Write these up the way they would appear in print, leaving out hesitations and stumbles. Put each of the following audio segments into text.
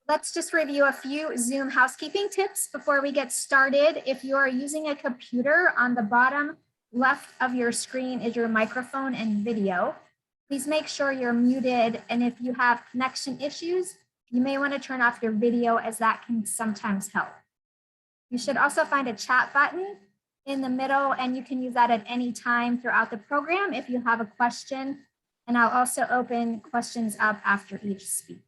Let's just review a few Zoom housekeeping tips before we get started. If you are using a computer, on the bottom left of your screen is your microphone and video. Please make sure you're muted, and if you have connection issues, you may want to turn off your video, as that can sometimes help. You should also find a chat button in the middle, and you can use that at any time throughout the program if you have a question. And I'll also open questions up after each speaker.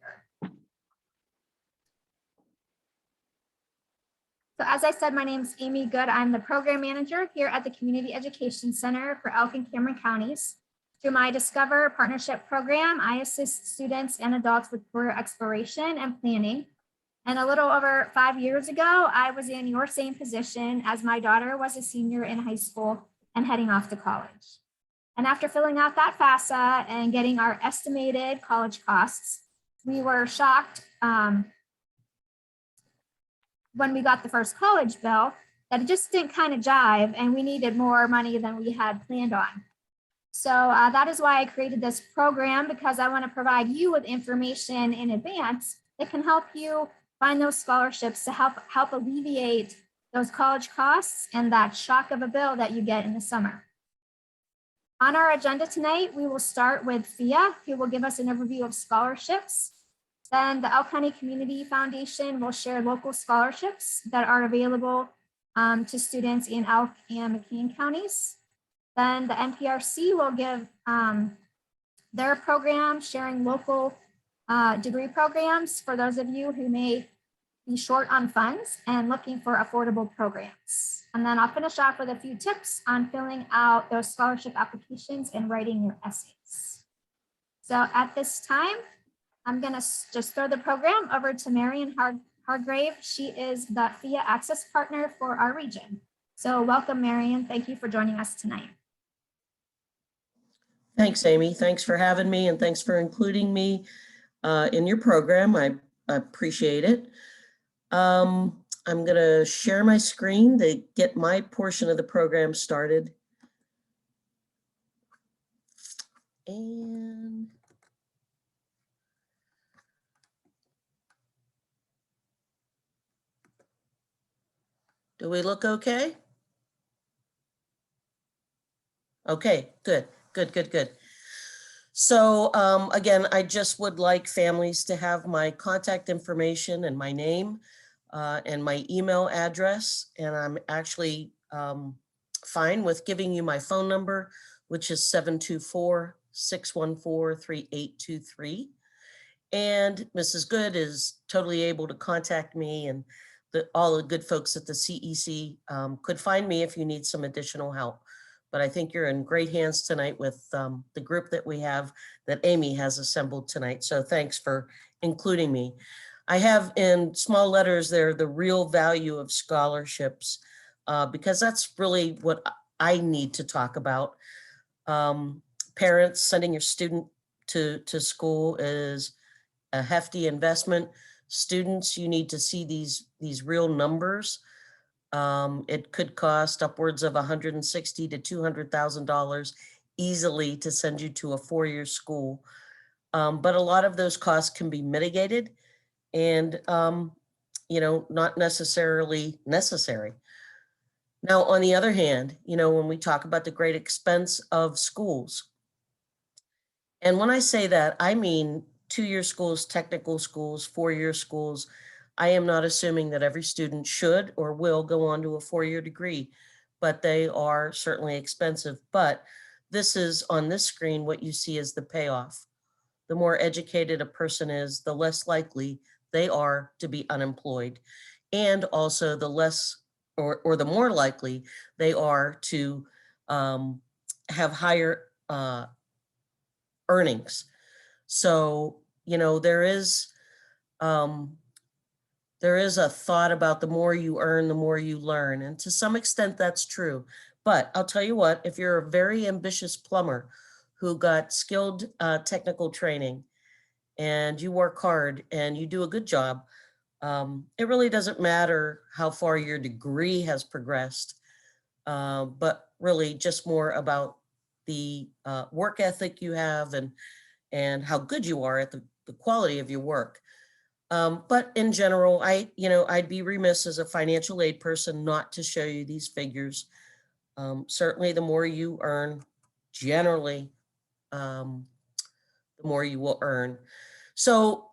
So as I said, my name is Amy Good. I'm the program manager here at the Community Education Center for Elk and Cameron counties. Through my Discover Partnership program, I assist students and adults with career exploration and planning. And a little over 5 years ago, I was in your same position, as my daughter was a senior in high school and heading off to college. And after filling out that FAFSA and getting our estimated college costs, we were shocked when we got the first college bill that it just didn't kind of jive, and we needed more money than we had planned on. So that is why I created this program, because I want to provide you with information in advance that can help you find those scholarships to help alleviate those college costs and that shock of a bill that you get in the summer. On our agenda tonight, we will start with FAQs, who will give us an overview of scholarships. Then the Elk County Community Foundation will share local scholarships that are available to students in Elk and McCain counties. Then the NPRC will give their program, sharing local degree programs for those of you who may be short on funds and looking for affordable programs. And then I'll finish off with a few tips on filling out those scholarship applications and writing your essays. So at this time, I'm going to just throw the program over to Marion Hargrave. She is the FAQs Access Partner for our region. So welcome, Marion. Thank you for joining us tonight. Thanks, Amy. Thanks for having me, and thanks for including me in your program. I appreciate it. I'm going to share my screen to get my portion of the program started. And do we look okay? Okay, good. So again, I just would like families to have my contact information and my name and my email address. And I'm actually fine with giving you my phone number, which is 724-614-3823. And Mrs. Good is totally able to contact me, and all the good folks at the CEC could find me if you need some additional help. But I think you're in great hands tonight with the group that we have, that Amy has assembled tonight. So thanks for including me. I have in small letters there the real value of scholarships, because that's really what I need to talk about. Parents, sending your student to school is a hefty investment. Students, you need to see these real numbers. It could cost upwards of $160,000 to $200,000 easily to send you to a four-year school. But a lot of those costs can be mitigated and, not necessarily necessary. Now, on the other hand, when we talk about the great expense of schools, and when I say that, I mean two-year schools, technical schools, four-year schools. I am not assuming that every student should or will go on to a four-year degree, but they are certainly expensive. But this is, on this screen, what you see is the payoff. The more educated a person is, the less likely they are to be unemployed. And also the less, or the more likely they are to have higher earnings. So, there is a thought about the more you earn, the more you learn. And to some extent that's true. But I'll tell you what, if you're a very ambitious plumber who got skilled technical training and you work hard and you do a good job, it really doesn't matter how far your degree has progressed, but really just more about the work ethic you have and how good you are at the quality of your work. But in general, I'd be remiss as a financial aid person not to show you these figures. Certainly the more you earn, generally, the more you will earn. So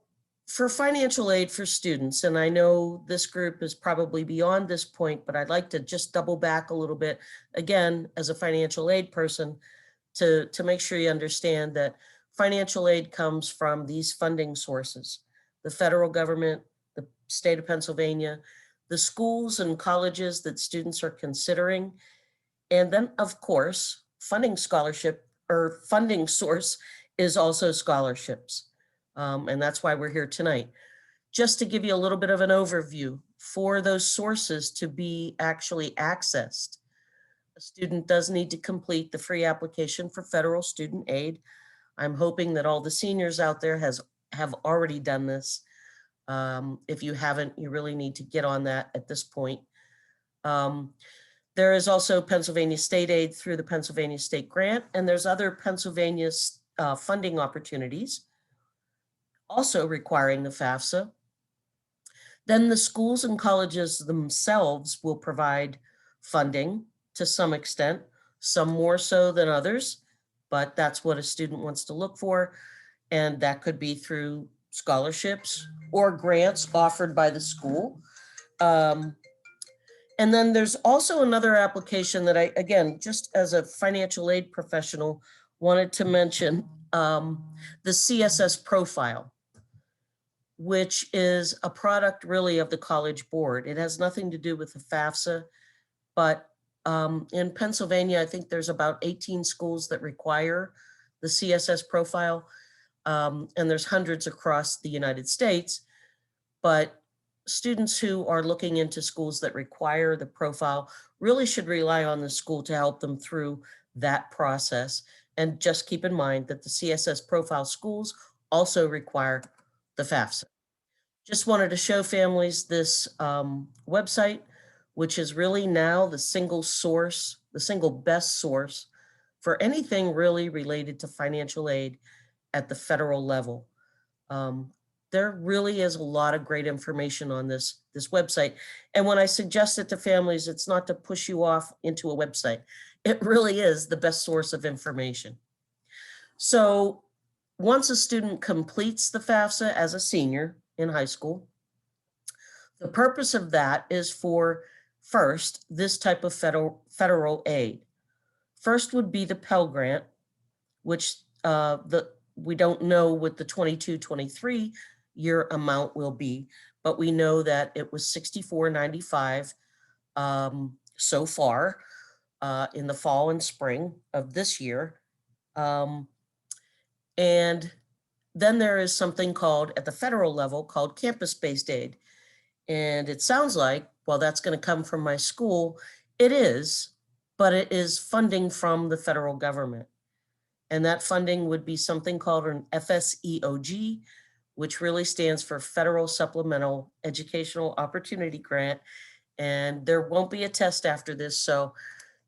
for financial aid for students, and I know this group is probably beyond this point, but I'd like to just double back a little bit, again, as a financial aid person, to make sure you understand that financial aid comes from these funding sources: the federal government, the state of Pennsylvania, the schools and colleges that students are considering, and then, of course, funding scholarship or funding source is also scholarships. And that's why we're here tonight. Just to give you a little bit of an overview, for those sources to be actually accessed, a student does need to complete the free application for federal student aid. I'm hoping that all the seniors out there have already done this. If you haven't, you really need to get on that at this point. There is also Pennsylvania state aid through the Pennsylvania state grant, and there's other Pennsylvania funding opportunities also requiring the FAFSA. Then the schools and colleges themselves will provide funding to some extent, some more so than others, but that's what a student wants to look for. And that could be through scholarships or grants offered by the school. And then there's also another application that I, again, just as a financial aid professional, wanted to mention, the CSS profile, which is a product really of the College Board. It has nothing to do with the FAFSA, but in Pennsylvania, I think there's about 18 schools that require the CSS profile, and there's hundreds across the United States, but students who are looking into schools that require the profile really should rely on the school to help them through that process. And just keep in mind that the CSS profile schools also require the FAFSA. Just wanted to show families this website, which is really now the single source, the single best source for anything really related to financial aid at the federal level. There really is a lot of great information on this website. And when I suggest it to families, it's not to push you off into a website. It really is the best source of information. So once a student completes the FAFSA as a senior in high school, the purpose of that is for, first, this type of federal aid. First would be the Pell Grant, which we don't know what the 22-23 year amount will be, but we know that it was $64.95 so far in the fall and spring of this year. And then there is something called, at the federal level, called campus-based aid. And it sounds like, well, that's going to come from my school. It is, but it is funding from the federal government. And that funding would be something called an FSEOG, which really stands for Federal Supplemental Educational Opportunity Grant. And there won't be a test after this, so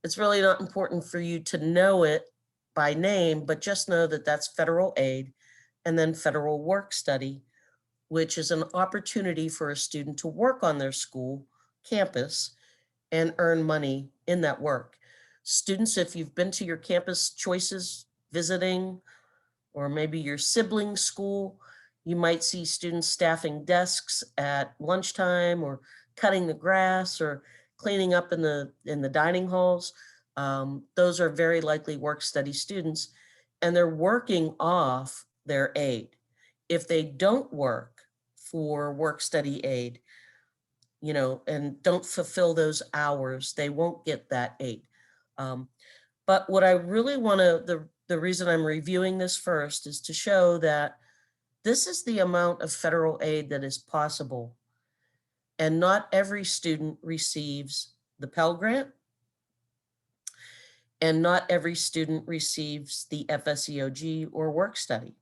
it's really not important for you to know it by name, but just know that that's federal aid. And then federal work study, which is an opportunity for a student to work on their school campus and earn money in that work. Students, if you've been to your campus choices visiting, or maybe your sibling school, you might see students staffing desks at lunchtime, or cutting the grass, or cleaning up in the dining halls. Those are very likely work study students, and they're working off their aid. If they don't work for work study aid, and don't fulfill those hours, they won't get that aid. But what I really want to, the reason I'm reviewing this first is to show that this is the amount of federal aid that is possible. And not every student receives the Pell Grant, and not every student receives the FSEOG or work study.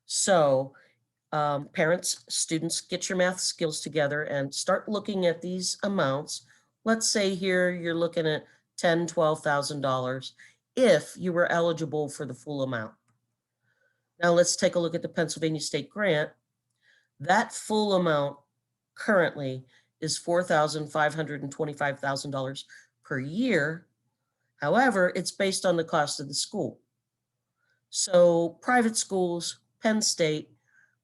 So parents, students, get your math skills together and start looking at these amounts. Let's say here you're looking at $10,000, $12,000 if you were eligible for the full amount. Now let's take a look at the Pennsylvania State Grant. That full amount currently is $4,525,000 per year. However, it's based on the cost of the school. So private schools, Penn State,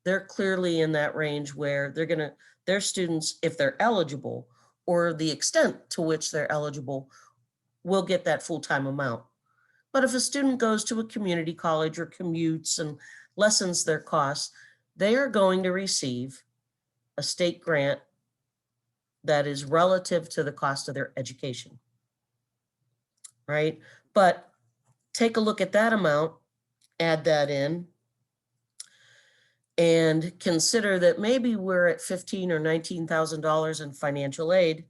they're clearly in that range where their students, if they're eligible, or the extent to which they're eligible, will get that full-time amount. But if a student goes to a community college or commutes and lessens their costs, they are going to receive a state grant that is relative to the cost of their education, right? But take a look at that amount, add that in, and consider that maybe we're at $15,000 or $19,000 in financial aid.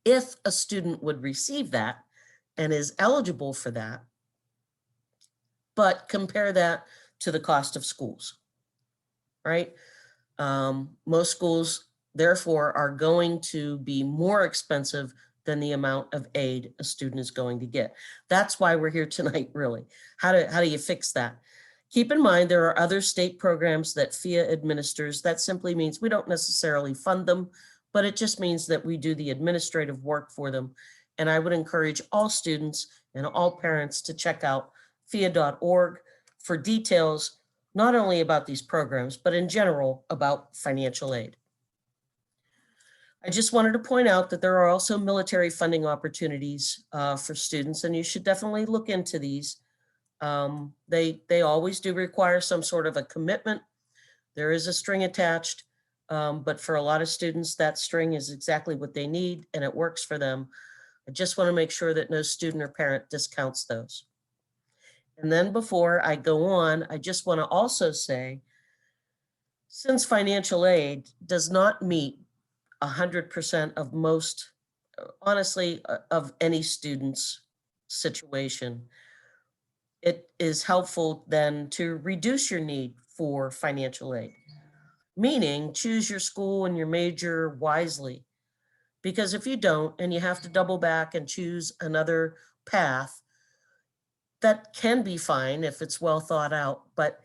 If a student would receive that and is eligible for that, but compare that to the cost of schools, right? Most schools, therefore, are going to be more expensive than the amount of aid a student is going to get. That's why we're here tonight, really. How do you fix that? Keep in mind, there are other state programs that FEA administers. That simply means we don't necessarily fund them, but it just means that we do the administrative work for them. And I would encourage all students and all parents to check out FEA.org for details, not only about these programs, but in general about financial aid. I just wanted to point out that there are also military funding opportunities for students, and you should definitely look into these. They always do require some sort of a commitment. There is a string attached, but for a lot of students, that string is exactly what they need and it works for them. I just want to make sure that no student or parent discounts those. And then before I go on, I just want to also say, since financial aid does not meet 100% of most, honestly, of any student's situation, it is helpful then to reduce your need for financial aid, meaning choose your school and your major wisely. Because if you don't, and you have to double back and choose another path, that can be fine if it's well thought out, but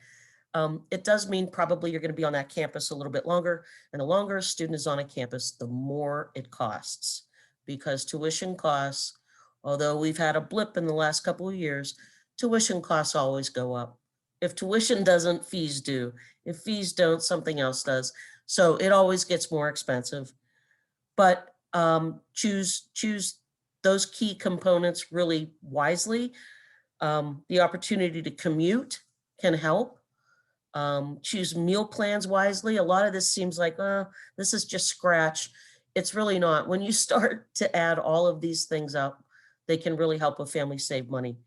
it does mean probably you're going to be on that campus a little bit longer, and the longer a student is on a campus, the more it costs, because tuition costs, although we've had a blip in the last couple of years, tuition costs always go up. If tuition doesn't, fees do. If fees don't, something else does. So it always gets more expensive. But choose those key components really wisely. The opportunity to commute can help. Choose meal plans wisely. A lot of this seems like, this is just scratch. It's really not. When you start to add all of these things up, they can really help a family save money.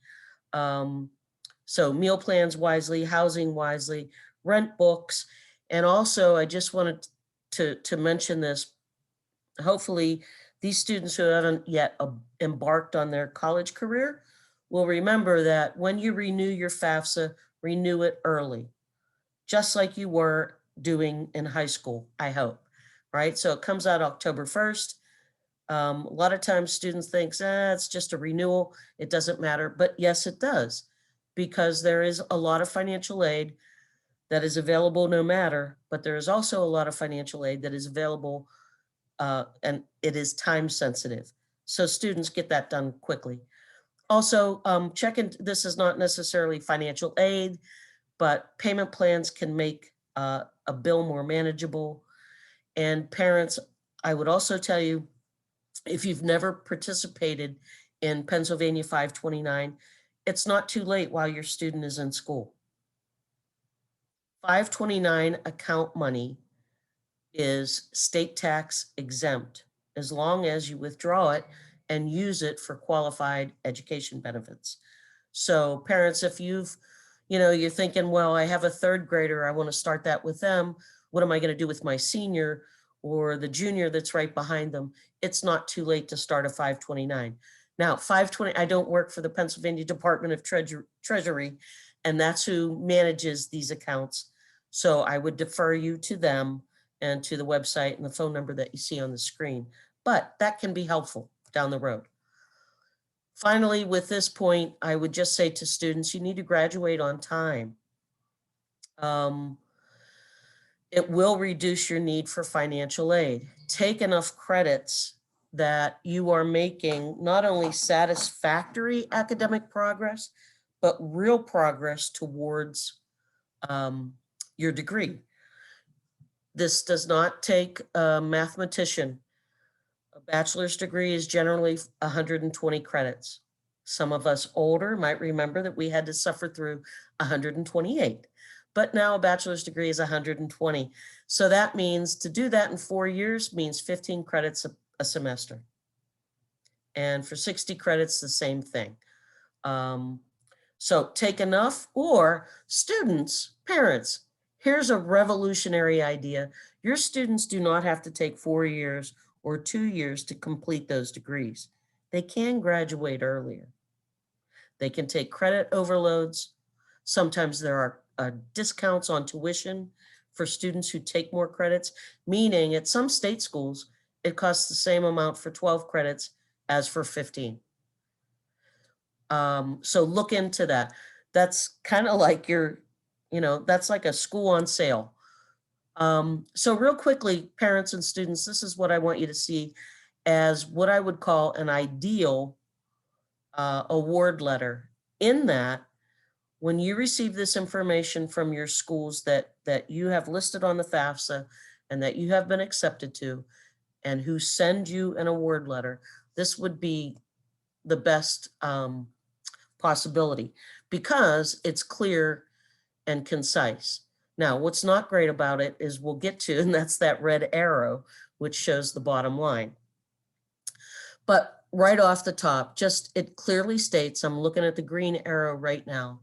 So meal plans wisely, housing wisely, rent books. And also, I just wanted to mention this. Hopefully, these students who haven't yet embarked on their college career will remember that when you renew your FAFSA, renew it early, just like you were doing in high school, I hope, right? So it comes out October 1st. A lot of times students think, it's just a renewal, it doesn't matter. But yes, it does, because there is a lot of financial aid that is available no matter, but there is also a lot of financial aid that is available and it is time sensitive. So students get that done quickly. Also, check in, this is not necessarily financial aid, but payment plans can make a bill more manageable. And parents, I would also tell you, if you've never participated in Pennsylvania 529, it's not too late while your student is in school. 529 account money is state tax exempt as long as you withdraw it and use it for qualified education benefits. So parents, if you're thinking, well, I have a third grader, I want to start that with them. What am I going to do with my senior or the junior that's right behind them? It's not too late to start a 529. Now, 520, I don't work for the Pennsylvania Department of Treasury, and that's who manages these accounts. So I would defer you to them and to the website and the phone number that you see on the screen. But that can be helpful down the road. Finally, with this point, I would just say to students, you need to graduate on time. It will reduce your need for financial aid. Take enough credits that you are making not only satisfactory academic progress, but real progress towards your degree. This does not take a mathematician. A bachelor's degree is generally 120 credits. Some of us older might remember that we had to suffer through 128, but now a bachelor's degree is 120. So that means to do that in 4 years means 15 credits a semester. And for 60 credits, the same thing. So take enough, or students, parents, here's a revolutionary idea. Your students do not have to take 4 years or 2 years to complete those degrees. They can graduate earlier. They can take credit overloads. Sometimes there are discounts on tuition for students who take more credits, meaning at some state schools, it costs the same amount for 12 credits as for 15. So look into that. That's kind of like that's like a school on sale. So real quickly, parents and students, this is what I want you to see as what I would call an ideal award letter. In that, when you receive this information from your schools that you have listed on the FAFSA and that you have been accepted to, and who send you an award letter, this would be the best possibility because it's clear and concise. Now, what's not great about it is we'll get to, and that's that red arrow, which shows the bottom line. But right off the top, it clearly states, I'm looking at the green arrow right now.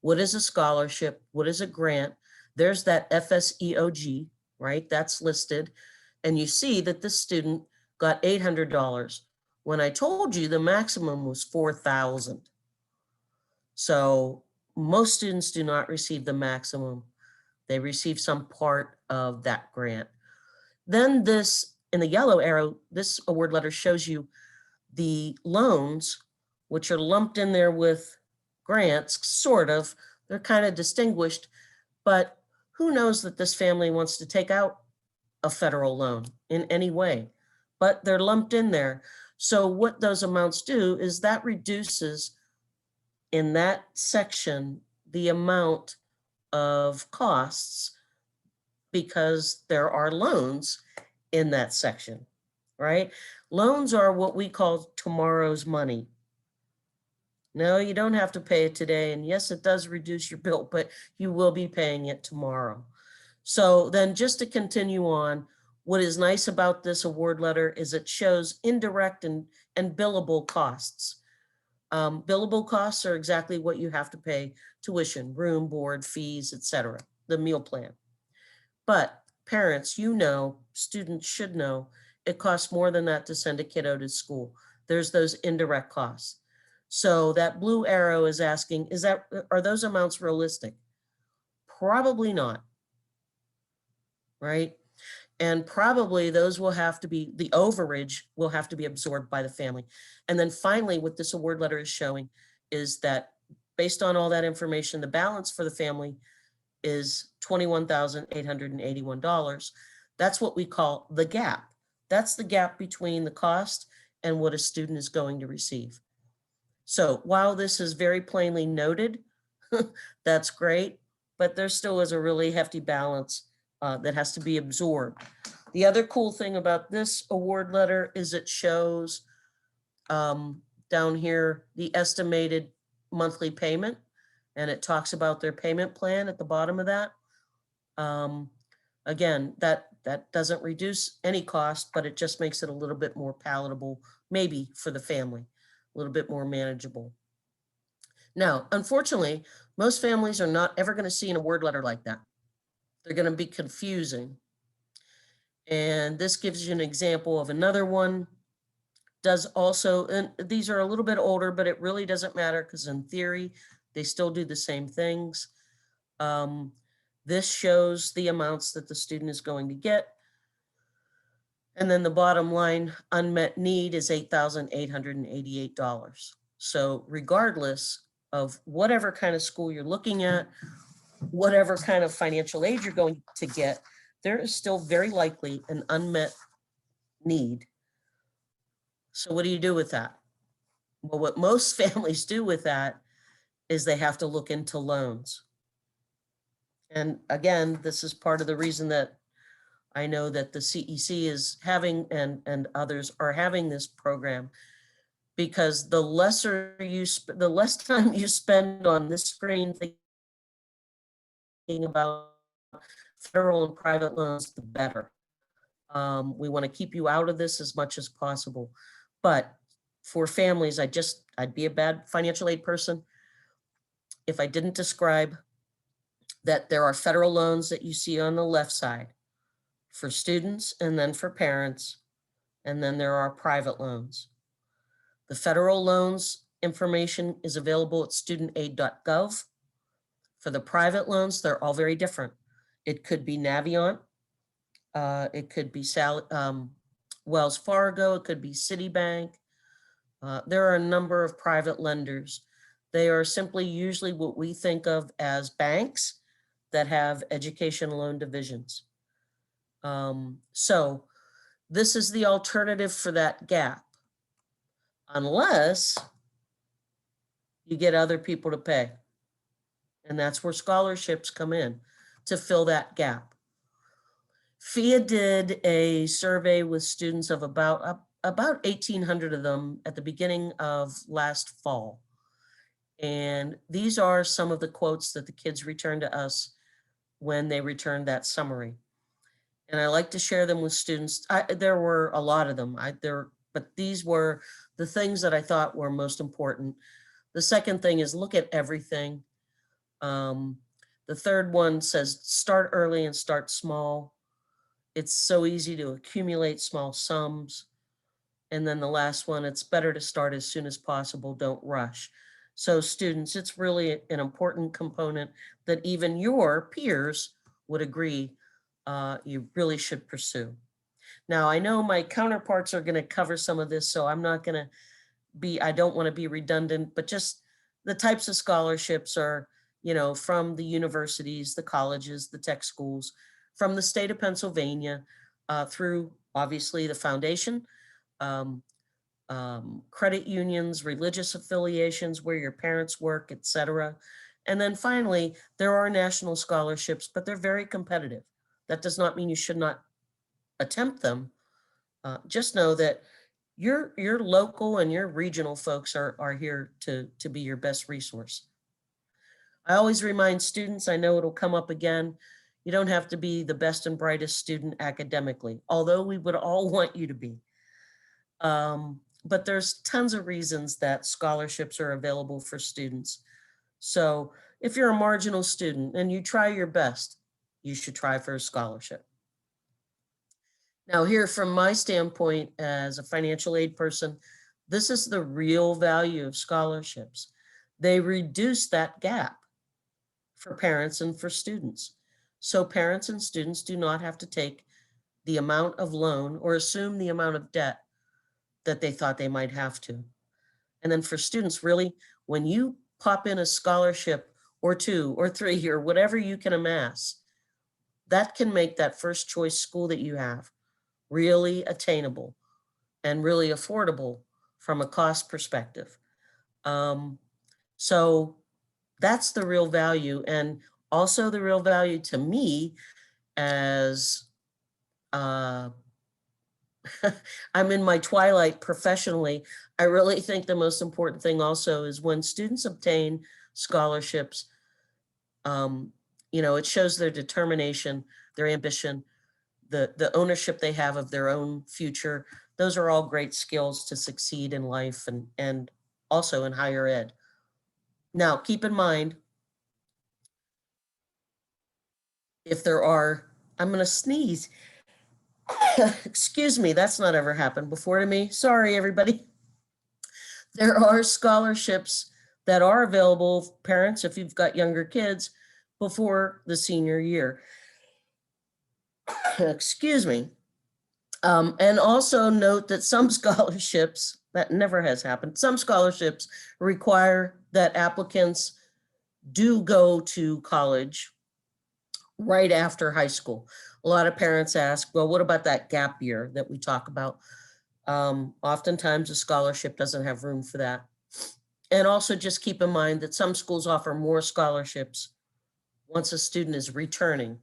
What is a scholarship? What is a grant? There's that FSEOG, right? That's listed. And you see that this student got $800 when I told you the maximum was $4,000. So most students do not receive the maximum. They receive some part of that grant. Then this, in the yellow arrow, this award letter shows you the loans, which are lumped in there with grants, sort of. They're kind of distinguished, but who knows that this family wants to take out a federal loan in any way, but they're lumped in there. So what those amounts do is that reduces in that section the amount of costs because there are loans in that section, right? Loans are what we call tomorrow's money. No, you don't have to pay it today. And yes, it does reduce your bill, but you will be paying it tomorrow. So then just to continue on, what is nice about this award letter is it shows indirect and billable costs. Billable costs are exactly what you have to pay: tuition, room, board, fees, etc., the meal plan. But parents, students should know, it costs more than that to send a kiddo to school. There's those indirect costs. So that blue arrow is asking, are those amounts realistic? Probably not, right? And probably those will have to be, the overage will have to be absorbed by the family. And then finally, what this award letter is showing is that based on all that information, the balance for the family is $21,881. That's what we call the gap. That's the gap between the cost and what a student is going to receive. So while this is very plainly noted, that's great, but there still is a really hefty balance that has to be absorbed. The other cool thing about this award letter is it shows down here the estimated monthly payment, and it talks about their payment plan at the bottom of that. Again, that doesn't reduce any cost, but it just makes it a little bit more palatable, maybe for the family, a little bit more manageable. Now, unfortunately, most families are not ever going to see an award letter like that. They're going to be confusing. And this gives you an example of another one. Does also, and these are a little bit older, but it really doesn't matter because in theory, they still do the same things. This shows the amounts that the student is going to get. And then the bottom line, unmet need, is $8,888. So regardless of whatever kind of school you're looking at, whatever kind of financial aid you're going to get, there is still very likely an unmet need. So what do you do with that? Well, what most families do with that is they have to look into loans. And again, this is part of the reason that I know that the CEC is having, and others are having this program, because the the less time you spend on this screen thinking about federal and private loans, the better. We want to keep you out of this as much as possible. But for families, I'd be a bad financial aid person if I didn't describe that there are federal loans that you see on the left side for students and then for parents, and then there are private loans. The federal loans information is available at studentaid.gov. For the private loans, they're all very different. It could be Navient, it could be Wells Fargo, it could be Citibank. There are a number of private lenders. They are simply usually what we think of as banks that have education loan divisions. So this is the alternative for that gap, unless you get other people to pay. And that's where scholarships come in to fill that gap. FEAA did a survey with students of about 1,800 of them at the beginning of last fall. And these are some of the quotes that the kids returned to us when they returned that summary. And I like to share them with students. There were a lot of them, but these were the things that I thought were most important. The second thing is look at everything. The third one says start early and start small. It's so easy to accumulate small sums. And then the last one, it's better to start as soon as possible, don't rush. So students, it's really an important component that even your peers would agree you really should pursue. Now, I know my counterparts are going to cover some of this, so I'm not going to I don't want to be redundant, but just the types of scholarships are, from the universities, the colleges, the tech schools, from the state of Pennsylvania, through obviously the foundation, credit unions, religious affiliations, where your parents work, etc. And then finally, there are national scholarships, but they're very competitive. That does not mean you should not attempt them. Just know that your local and your regional folks are here to be your best resource. I always remind students, I know it'll come up again, you don't have to be the best and brightest student academically, although we would all want you to be. But there's tons of reasons that scholarships are available for students. So if you're a marginal student and you try your best, you should try for a scholarship. Now here, from my standpoint as a financial aid person, this is the real value of scholarships. They reduce that gap for parents and for students. So parents and students do not have to take the amount of loan or assume the amount of debt that they thought they might have to. And then for students, really, when you pop in a scholarship or 2 or 3 or whatever you can amass, that can make that first choice school that you have really attainable and really affordable from a cost perspective. So that's the real value, and also the real value to me as I'm in my twilight professionally. I really think the most important thing also is when students obtain scholarships, it shows their determination, their ambition, the ownership they have of their own future. Those are all great skills to succeed in life and also in higher ed. Now, keep in mind, if there are, I'm going to sneeze. Excuse me, that's not ever happened before to me. Sorry, everybody. There are scholarships that are available, parents, if you've got younger kids, before the senior year. Excuse me. And also note that some scholarships, that never has happened, some scholarships require that applicants do go to college right after high school. A lot of parents ask, well, what about that gap year that we talk about? Oftentimes a scholarship doesn't have room for that. And also just keep in mind that some schools offer more scholarships once a student is returning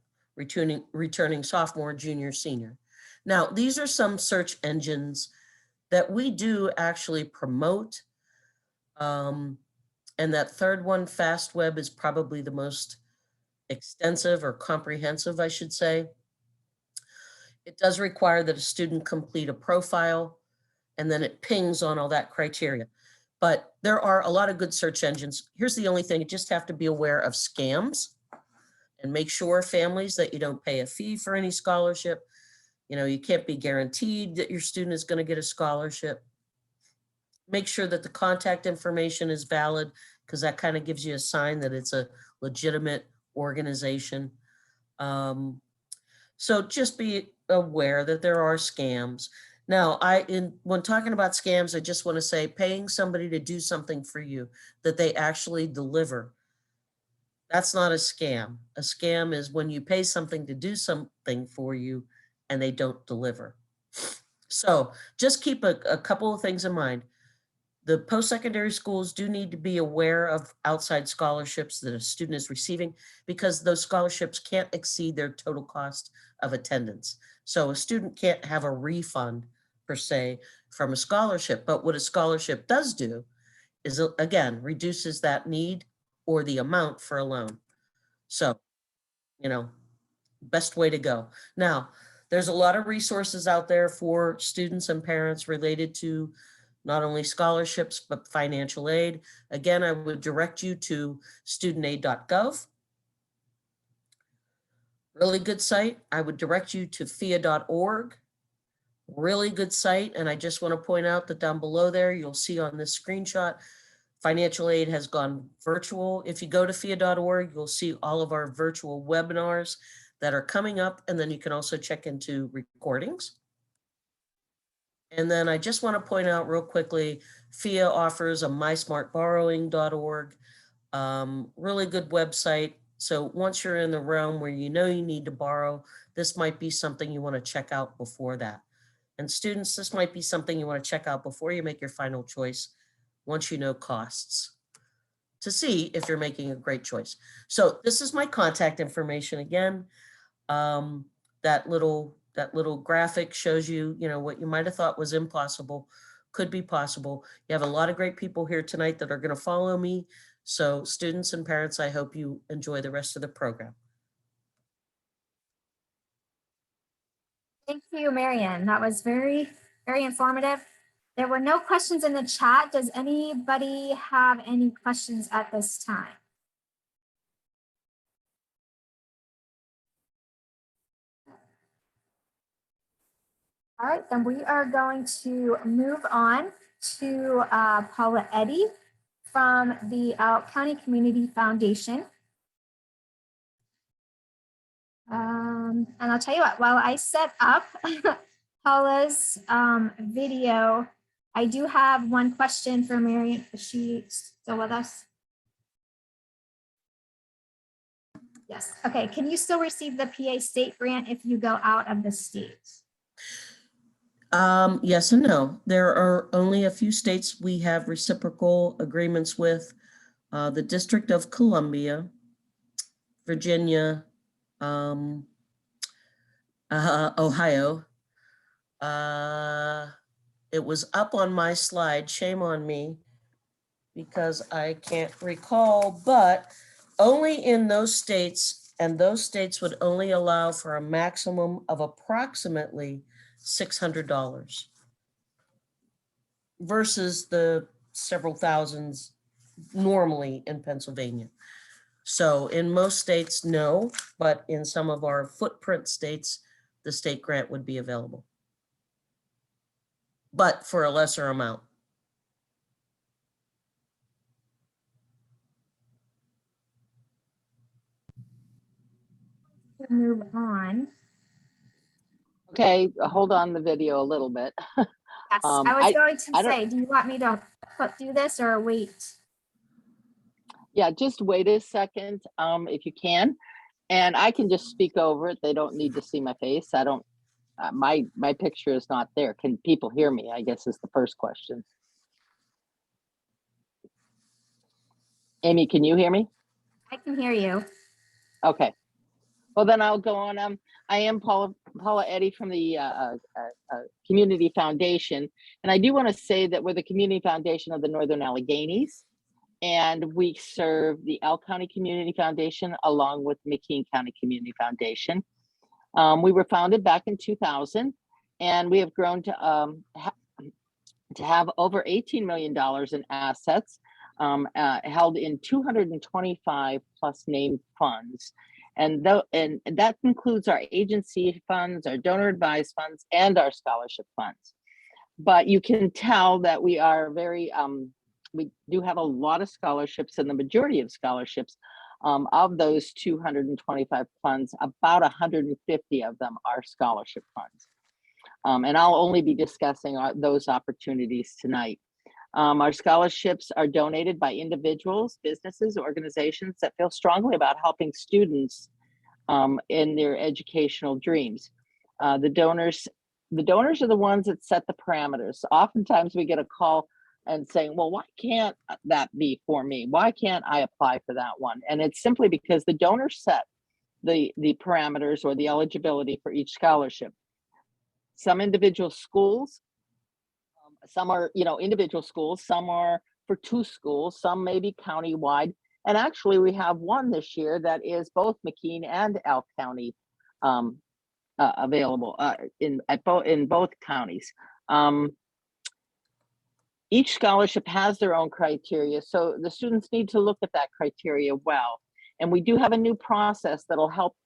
sophomore, junior, senior. Now, these are some search engines that we do actually promote. And that third one, FastWeb, is probably the most extensive or comprehensive, I should say. It does require that a student complete a profile, and then it pings on all that criteria. But there are a lot of good search engines. Here's the only thing, you just have to be aware of scams and make sure, families, that you don't pay a fee for any scholarship. You know, you can't be guaranteed that your student is going to get a scholarship. Make sure that the contact information is valid, because that kind of gives you a sign that it's a legitimate organization. So just be aware that there are scams. Now, when talking about scams, I just want to say paying somebody to do something for you that they actually deliver. That's not a scam. A scam is when you pay something to do something for you and they don't deliver. So just keep a couple of things in mind. The post-secondary schools do need to be aware of outside scholarships that a student is receiving, because those scholarships can't exceed their total cost of attendance. So a student can't have a refund per se from a scholarship, but what a scholarship does do is, again, reduces that need or the amount for a loan. So, you know, best way to go. Now, there's a lot of resources out there for students and parents related to not only scholarships, but financial aid. Again, I would direct you to studentaid.gov. Really good site. I would direct you to PHEAA.org. Really good site. And I just want to point out that down below there, you'll see on this screenshot, financial aid has gone virtual. If you go to PHEAA.org, you'll see all of our virtual webinars that are coming up. And then you can also check into recordings. And then I just want to point out real quickly, PHEAA offers a mysmartborrowing.org, really good website. So once you're in the realm where you know you need to borrow, this might be something you want to check out before that. And students, this might be something you want to check out before you make your final choice, once you know costs, to see if you're making a great choice. So this is my contact information again. That little graphic shows you, what you might have thought was impossible could be possible. You have a lot of great people here tonight that are going to follow me. So students and parents, I hope you enjoy the rest of the program. Thank you, Marian. That was very, very informative. There were no questions in the chat. Does anybody have any questions at this time? All right, then we are going to move on to Paula Eddy from the County Community Foundation. And I'll tell you what, while I set up Paula's video, I do have one question for Marian. Is she still with us? Yes. Okay. Can you still receive the PA state grant if you go out of the state? Yes and no. There are only a few states we have reciprocal agreements with. The District of Columbia, Virginia, Ohio. It was up on my slide, shame on me, because I can't recall, but only in those states, and those states would only allow for a maximum of approximately $600 versus the several thousands normally in Pennsylvania. So in most states, no, but in some of our footprint states, the state grant would be available, but for a lesser amount. Move on. Okay, hold on the video a little bit. Yes, I was going to I say, do you want me to do this or wait? Yeah, just wait a second if you can. And I can just speak over it. They don't need to see my face. I don't, my picture is not there. Can people hear me? I guess is the first question. Amy, can you hear me? I can hear you. Okay. Well, then I'll go on. I am Paula Eddy from the Community Foundation. And I do want to say that we're the Community Foundation of the Northern Alleghenies. And we serve the Elk County Community Foundation along with McKean County Community Foundation. We were founded back in 2000, and we have grown to have over $18 million in assets, held in 225 plus named funds. And that includes our agency funds, our donor advised funds, and our scholarship funds. But you can tell that we are very, we do have a lot of scholarships, and the majority of scholarships of those 225 funds, about 150 of them are scholarship funds. And I'll only be discussing those opportunities tonight. Our scholarships are donated by individuals, businesses, organizations that feel strongly about helping students in their educational dreams. The donors are the ones that set the parameters. Oftentimes we get a call and saying, well, why can't that be for me? Why can't I apply for that one? And it's simply because the donors set the parameters or the eligibility for each scholarship. Some individual schools, some are, individual schools, some are for 2 schools, some may be countywide. And actually we have one this year that is both McKean and Elk County available in both counties. Each scholarship has their own criteria, so the students need to look at that criteria well. And we do have a new process that'll help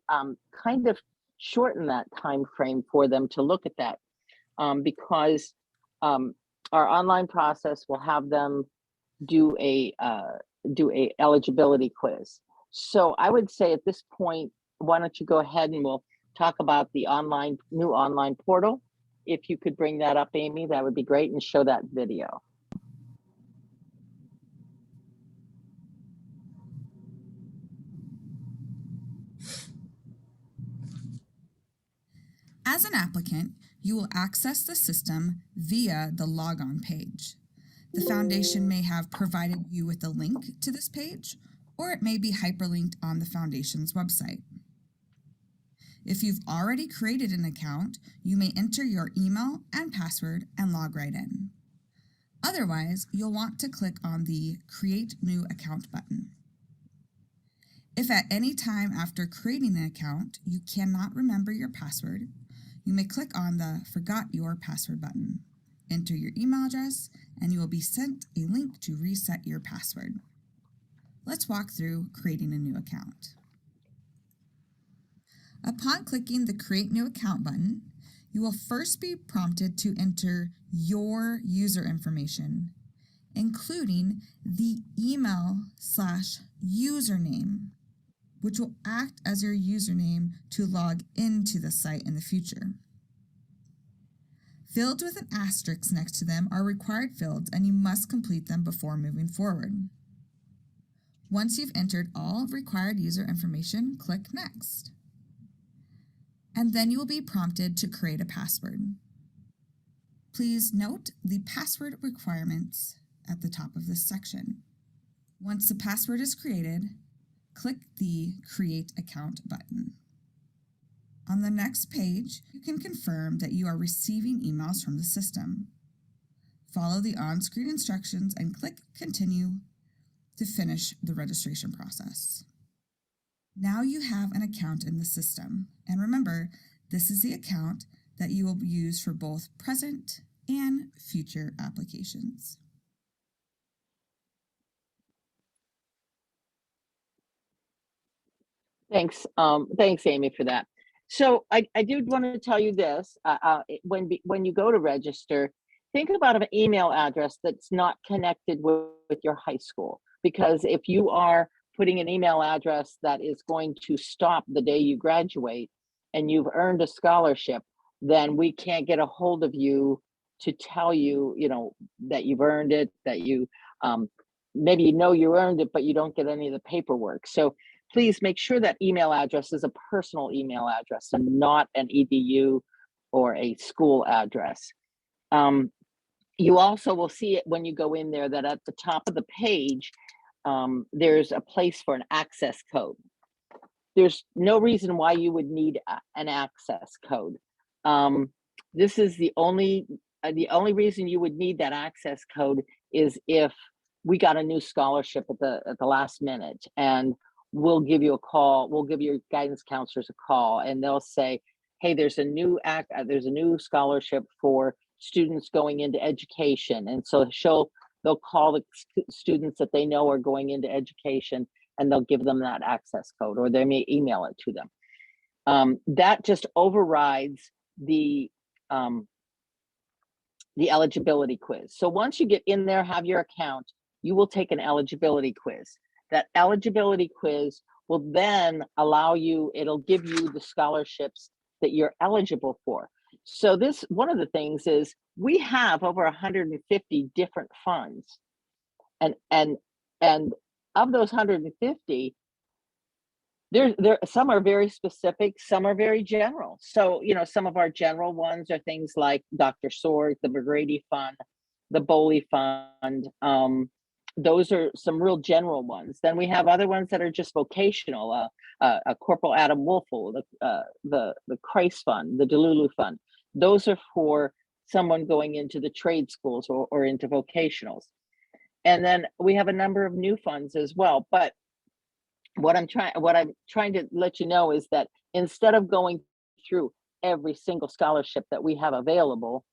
kind of shorten that time frame for them to look at that, because our online process will have them do a eligibility quiz. So I would say at this point, why don't you go ahead and we'll talk about the new online portal. If you could bring that up, Amy, that would be great, and show that video. As an applicant, you will access the system via the logon page. The foundation may have provided you with a link to this page, or it may be hyperlinked on the foundation's website. If you've already created an account, you may enter your email and password and log right in. Otherwise, you'll want to click on the Create New Account button. If at any time after creating an account you cannot remember your password, you may click on the Forgot Your Password button. Enter your email address, and you will be sent a link to reset your password. Let's walk through creating a new account. Upon clicking the Create New Account button, you will first be prompted to enter your user information, including the email/username, which will act as your username to log into the site in the future. Fields with an asterisk next to them are required fields, and you must complete them before moving forward. Once you've entered all required user information, click Next. And then you will be prompted to create a password. Please note the password requirements at the top of this section. Once the password is created, click the Create Account button. On the next page, you can confirm that you are receiving emails from the system. Follow the on-screen instructions and click Continue to finish the registration process. Now you have an account in the system, and remember, this is the account that you will use for both present and future applications. Thanks, Amy, for that. So I did want to tell you this, when you go to register, think about an email address that's not connected with your high school, because if you are putting an email address that is going to stop the day you graduate and you've earned a scholarship, then we can't get a hold of you to tell you, that you've earned it, that you maybe you earned it, but you don't get any of the paperwork. So please make sure that email address is a personal email address and not an EDU or a school address. You also will see it when you go in there that at the top of the page, there's a place for an access code. There's no reason why you would need an access code. This is the only reason you would need that access code is if we got a new scholarship at the last minute, and we'll give you a call. We'll give your guidance counselors a call, and they'll say, "Hey, there's a new scholarship for students going into education," and so they'll call the students that they know are going into education, and they'll give them that access code, or they may email it to them. That just overrides the eligibility quiz. So once you get in there, have your account, you will take an eligibility quiz. That eligibility quiz will then allow you, it'll give you the scholarships that you're eligible for. So one of the things is we have over 150 different funds, and of those 150, there some are very specific, some are very general. So, some of our general ones are things like Dr. Sorg, the McGrady Fund, the Bowley Fund. Those are some real general ones. Then we have other ones that are just vocational, Corporal Adam Wolfel, the Christ Fund, the Delulu Fund. Those are for someone going into the trade schools or into vocationals. And then we have a number of new funds as well. But what I'm trying to let you know is that instead of going through every single scholarship that we have available,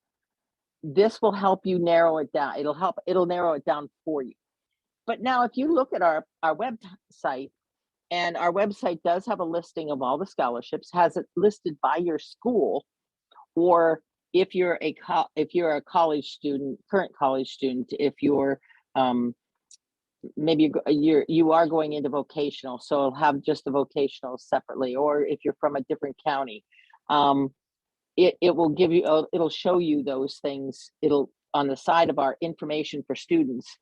this will help you narrow it down. It'll narrow it down for you. But now if you look at our website, and our website does have a listing of all the scholarships, has it listed by your school, or if you're a college student, current college student, if you're maybe you are going into vocational, so it'll have just the vocational separately, or if you're from a different county, it will give you, it'll show you those things. It'll, on the side of our information for students,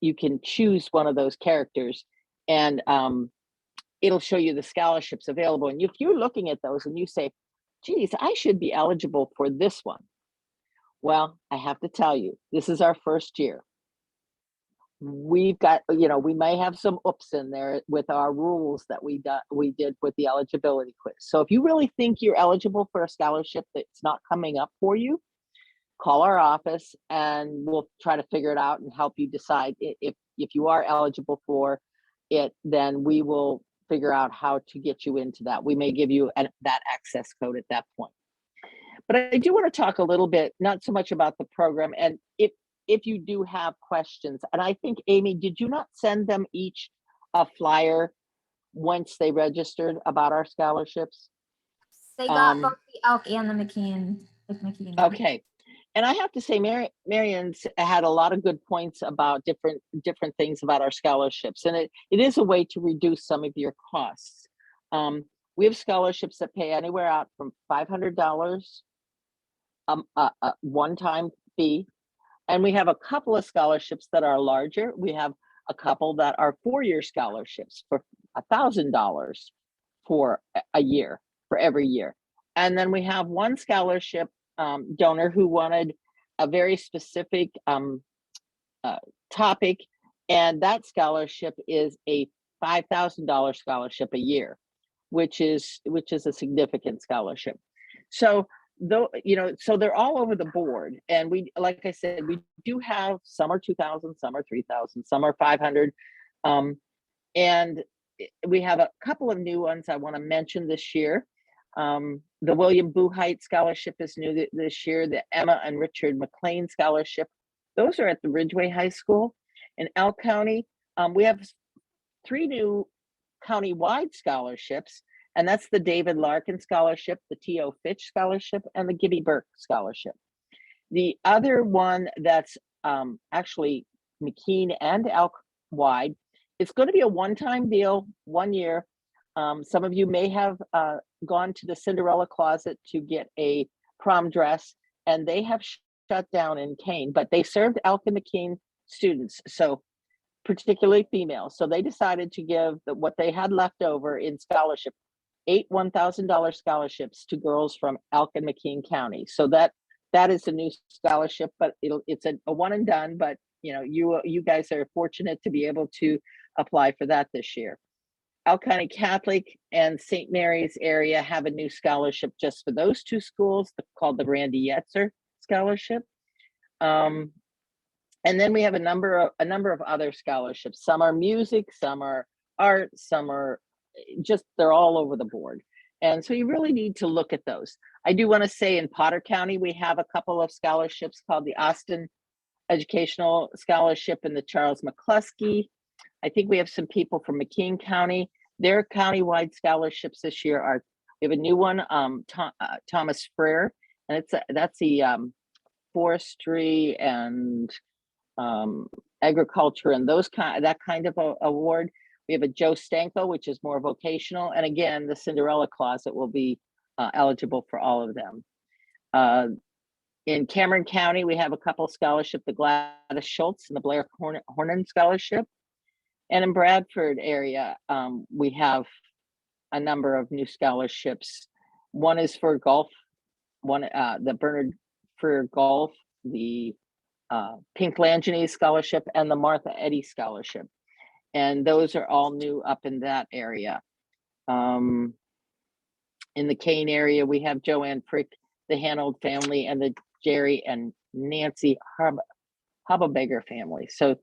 you can choose one of those characters, and it'll show you the scholarships available. And if you're looking at those and you say, geez, I should be eligible for this one. Well, I have to tell you, this is our first year. We've got, we may have some oops in there with our rules that we did with the eligibility quiz. So if you really think you're eligible for a scholarship that's not coming up for you, call our office and we'll try to figure it out and help you decide if you are eligible for it. Then we will figure out how to get you into that. We may give you that access code at that point. But I do want to talk a little bit, not so much about the program, and if you do have questions. And I think, Amy, did you not send them each a flyer once they registered about our scholarships? They got both the Elk and the McKean. Okay. And I have to say, Marion's had a lot of good points about different things about our scholarships. And it is a way to reduce some of your costs. We have scholarships that pay anywhere out from $500, a one-time fee. And we have a couple of scholarships that are larger. We have a couple that are 4-year scholarships for $1,000 for a year, for every year. And then we have one scholarship donor who wanted a very specific topic, and that scholarship is a $5,000 scholarship a year, which is a significant scholarship. So so they're all over the board, and we, like I said, we do have some are 2,000, some are 3,000, some are 500, and we have a couple of new ones I want to mention this year. The William Buchheit Scholarship is new this year. The Emma and Richard McLean Scholarship, those are at the Ridgeway High School in Elk County. We have 3 new county-wide scholarships, and that's the David Larkin Scholarship, the T.O. Fitch Scholarship, and the Gibby Burke Scholarship. The other one that's actually McKean and Elk-wide, it's going to be a one-time deal, 1 year. Some of you may have gone to the Cinderella Closet to get a prom dress, and they have shut down in Kane, but they served Elk and McKean students. So particularly female. So they decided to give what they had left over in scholarship, 8 $1,000 scholarships to girls from Elk and McKean County. So that is a new scholarship, but it's a one and done. But you know, you guys are fortunate to be able to apply for that this year. Elk County Catholic and St. Mary's area have a new scholarship just for those two schools called the Randy Yetzer Scholarship. And then we have a number of other scholarships. Some are music, some are art, some are just, they're all over the board. And so you really need to look at those. I do want to say in Potter County, we have a couple of scholarships called the Austin Educational Scholarship and the Charles McCluskey. I think we have some people from McKean County. Their countywide scholarships this year are, we have a new one, Thomas Frere, and that's the forestry and agriculture and that kind of award. We have a Joe Stanko, which is more vocational, and again, the Cinderella Closet will be eligible for all of them. In Cameron County, we have a couple scholarships, the Gladys Schultz and the Blair Hornan Scholarship. And in Bradford area, we have a number of new scholarships. One is for golf, the Bernard for golf, the Pink Langenese Scholarship, and the Martha Eddy Scholarship. And those are all new up in that area. In the Kane area, we have Joanne Frick, the Hanold family, and the Jerry and Nancy Hababeger family. So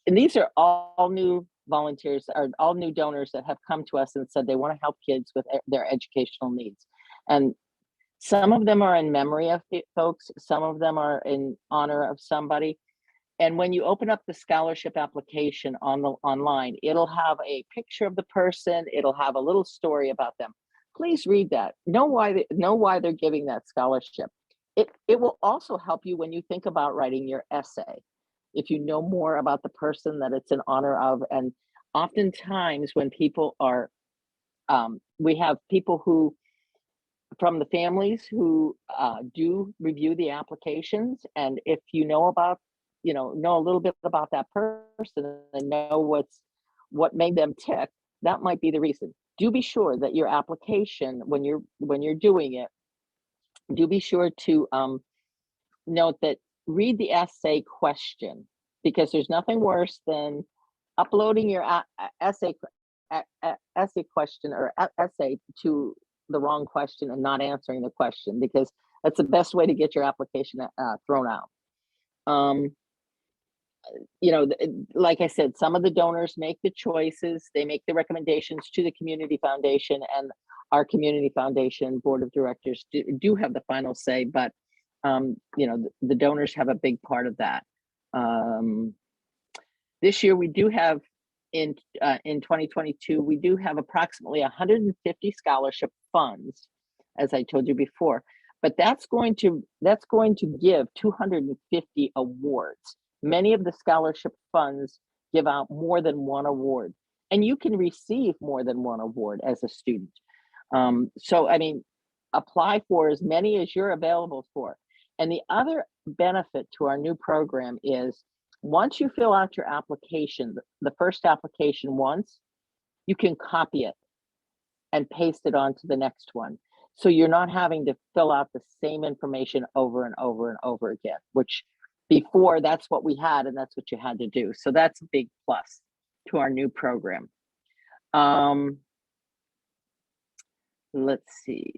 and these are all new volunteers, or all new donors that have come to us and said they want to help kids with their educational needs. And some of them are in memory of folks, some of them are in honor of somebody. And when you open up the scholarship application online, it'll have a picture of the person, it'll have a little story about them. Please read that. Know why they're giving that scholarship. It will also help you when you think about writing your essay. If you know more about the person that it's in honor of. And oftentimes when people are, we have people who, from the families who do review the applications. And if you know about, know a little bit about that person and know what made them tick, that might be the reason. Do be sure that your application, when you're doing it, do be sure to note that, read the essay question, because there's nothing worse than uploading your essay question or essay to the wrong question and not answering the question, because that's the best way to get your application thrown out. Like I said, some of the donors make the choices, they make the recommendations to the Community Foundation, and our Community Foundation Board of Directors do have the final say, but the donors have a big part of that. This year we do have, in 2022, we do have approximately 150 scholarship funds, as I told you before, but that's going to give 250 awards. Many of the scholarship funds give out more than one award, and you can receive more than one award as a student. So, I mean, apply for as many as you're available for. And the other benefit to our new program is, once you fill out your application, the first application once, you can copy it and paste it onto the next one. So you're not having to fill out the same information over and over and over again, which before, that's what we had and that's what you had to do. So that's a big plus to our new program. Let's see.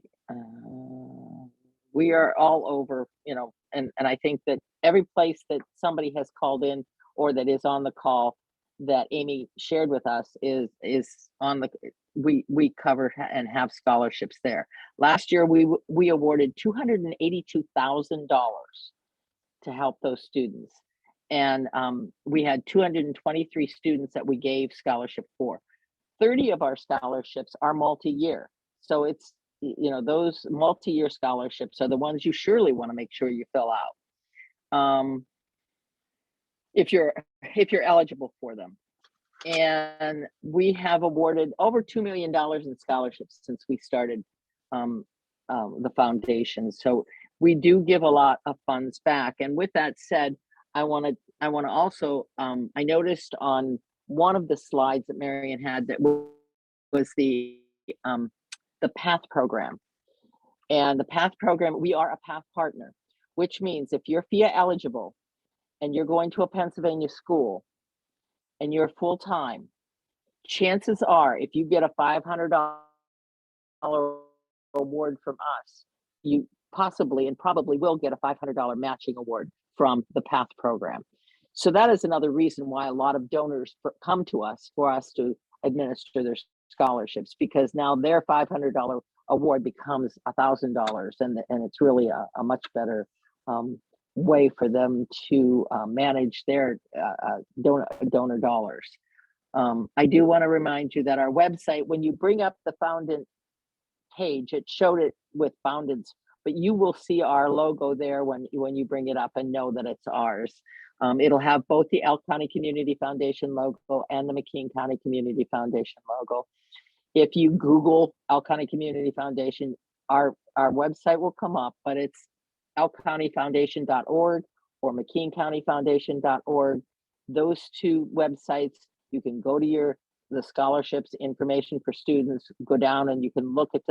We are all over, and I think that every place that somebody has called in or that is on the call that Amy shared with us is on the, we cover and have scholarships there. Last year, we awarded $282,000 to help those students. And we had 223 students that we gave scholarship for. 30 of our scholarships are multi-year. So it's, those multi-year scholarships are the ones you surely want to make sure you fill out if you're eligible for them. And we have awarded over $2 million in scholarships since we started the foundation. So we do give a lot of funds back. And with that said, I want to I want to also, I noticed on one of the slides that Marion had that was the PATH program. And the PATH program, we are a PATH partner, which means if you're FEA eligible and you're going to a Pennsylvania school and you're full-time, chances are if you get a $500 award from us, you possibly and probably will get a $500 matching award from the PATH program. So that is another reason why a lot of donors come to us for us to administer their scholarships, because now their $500 award becomes $1,000, and it's really a much better way for them to manage their donor dollars. I do want to remind you that our website, when you bring up the Foundant page, it showed it with Foundants, but you will see our logo there when you bring it up and know that it's ours. It'll have both the Elk County Community Foundation logo and the McKean County Community Foundation logo. If you Google Elk County Community Foundation, our website will come up, but it's elkcountyfoundation.org or mckeancountyfoundation.org. Those two websites, you can go to the scholarships information for students, go down and you can look at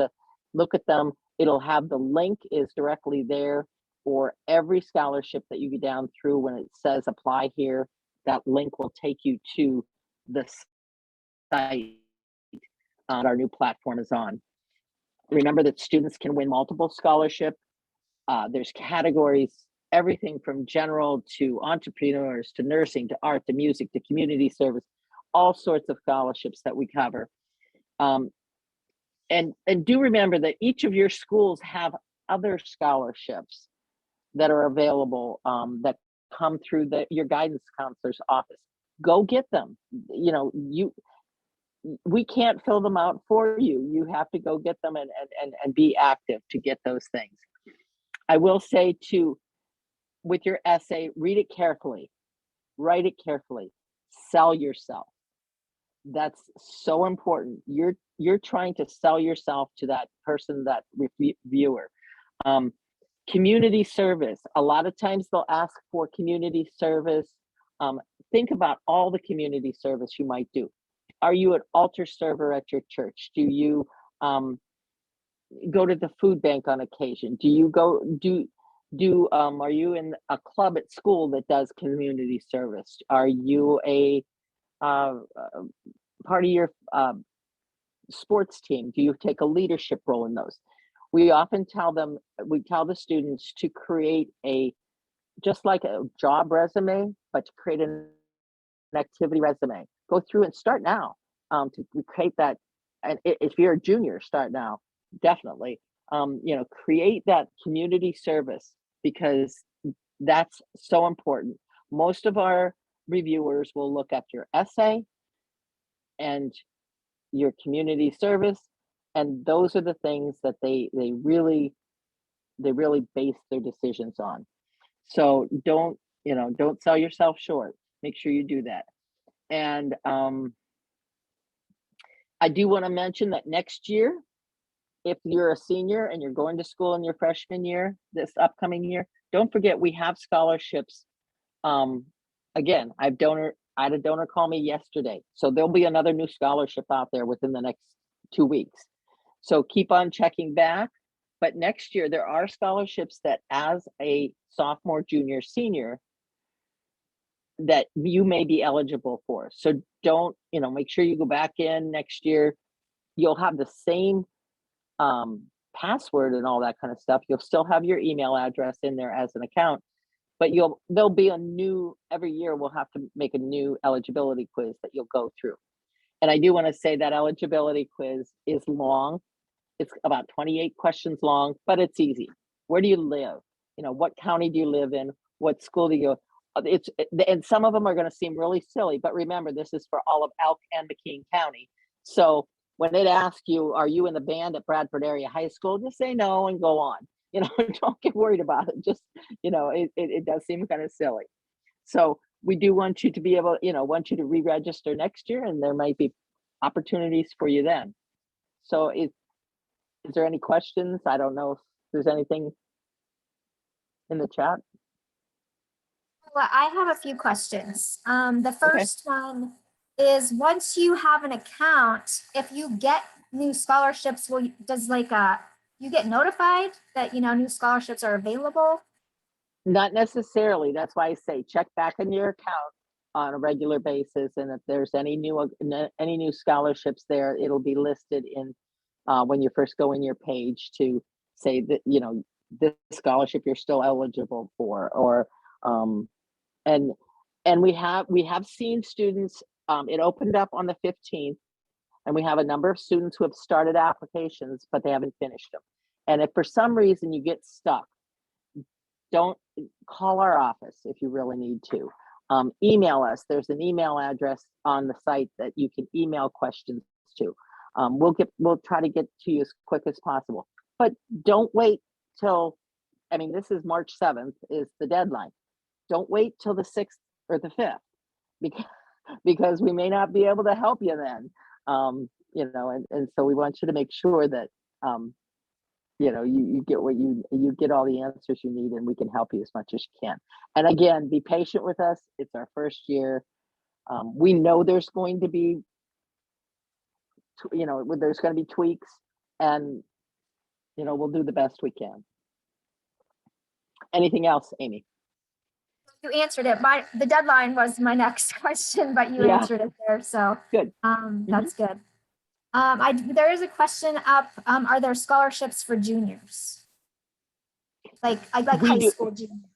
them. It'll have the link is directly there for every scholarship that you get down through. When it says apply here, that link will take you to the site our new platform is on. Remember that students can win multiple scholarships. There's categories, everything from general to entrepreneurs to nursing to art to music to community service, all sorts of scholarships that we cover. And do remember that each of your schools have other scholarships that are available that come through your guidance counselor's office. Go get them. You know, we can't fill them out for you. You have to go get them and be active to get those things. I will say too, with your essay, read it carefully, write it carefully, sell yourself. That's so important. You're trying to sell yourself to that person, that reviewer. Community service. A lot of times they'll ask for community service. Think about all the community service you might do. Are you an altar server at your church? Do you go to the food bank on occasion? Do you go are you in a club at school that does community service? Are you a part of your sports team? Do you take a leadership role in those? We often tell the students to create just like a job resume, but to create an activity resume. Go through and start now to create that. And if you're a junior, start now, definitely. Create that community service, because that's so important. Most of our reviewers will look at your essay and your community service, and those are the things that they really base their decisions on. So don't sell yourself short. Make sure you do that. And I do want to mention that next year, if you're a senior and you're going to school in your freshman year, this upcoming year, don't forget we have scholarships. Again, I had a donor call me yesterday, so there'll be another new scholarship out there within the next 2 weeks. So keep on checking back. But next year, there are scholarships that as a sophomore, junior, senior, that you may be eligible for. So don't, make sure you go back in next year. You'll have the same password and all that kind of stuff. You'll still have your email address in there as an account, but there'll be every year we'll have to make a new eligibility quiz that you'll go through. And I do want to say that eligibility quiz is long. It's about 28 questions long, but it's easy. Where do you live? What county do you live in? What school do you go? And some of them are going to seem really silly, but remember, this is for all of Elk and McKean County. So when it asks you, are you in the band at Bradford Area High School? Just say no and go on. Don't get worried about it. Just, it does seem kind of silly. So we do want you to be able, want you to re-register next year, and there might be opportunities for you then. So is there any questions? I don't know if there's anything in the chat. Well, I have a few questions. The Okay. first one is, once you have an account, if you get new scholarships, does you get notified that, new scholarships are available? Not necessarily. That's why I say check back in your account on a regular basis, and if there's any new scholarships there, it'll be listed in when you first go in your page to say that this scholarship you're still eligible for, or and we have seen students. It opened up on the 15th, and we have a number of students who have started applications, but they haven't finished them. And if for some reason you get stuck, don't call our office if you really need to. Email us. There's an email address on the site that you can email questions to. We'll try to get to you as quick as possible. But don't wait till, this is March 7th is the deadline. Don't wait till the 6th or the 5th, because we may not be able to help you then. And so we want you to make sure that you get what you get all the answers you need, and we can help you as much as you can. And again, be patient with us. It's our first year. We know there's going to be tweaks, and we'll do the best we can. Anything else, Amy? You answered it. The deadline was my next question, but you Yeah. answered it there. So Good. That's good. There is a question up. Are there scholarships for juniors? Like We high do. school juniors?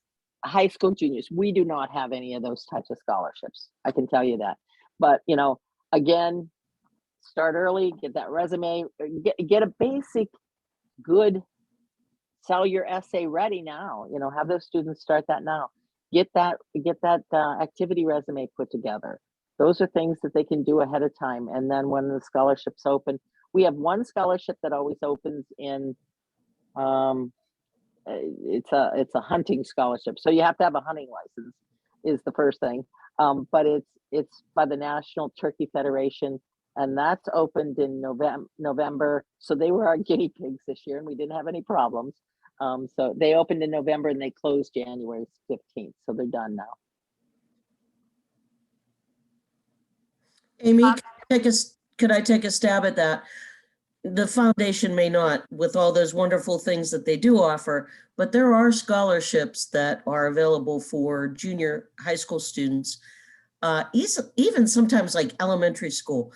High school juniors, we do not have any of those types of scholarships. I can tell you that. But again, start early, get that resume, get a basic good, sell your essay ready now. Have those students start that now. Get that activity resume put together. Those are things that they can do ahead of time. And then when the scholarships open, we have one scholarship that always opens in, it's a hunting scholarship. So you have to have a hunting license is the first thing. But it's by the National Turkey Federation, and that's opened in November. So they were our guinea pigs this year, and we didn't have any problems. So they opened in November and they closed January 15th. So they're done now. Amy, could I take a stab at that? The foundation may not, with all those wonderful things that they do offer, but there are scholarships that are available for junior high school students, even sometimes like elementary school.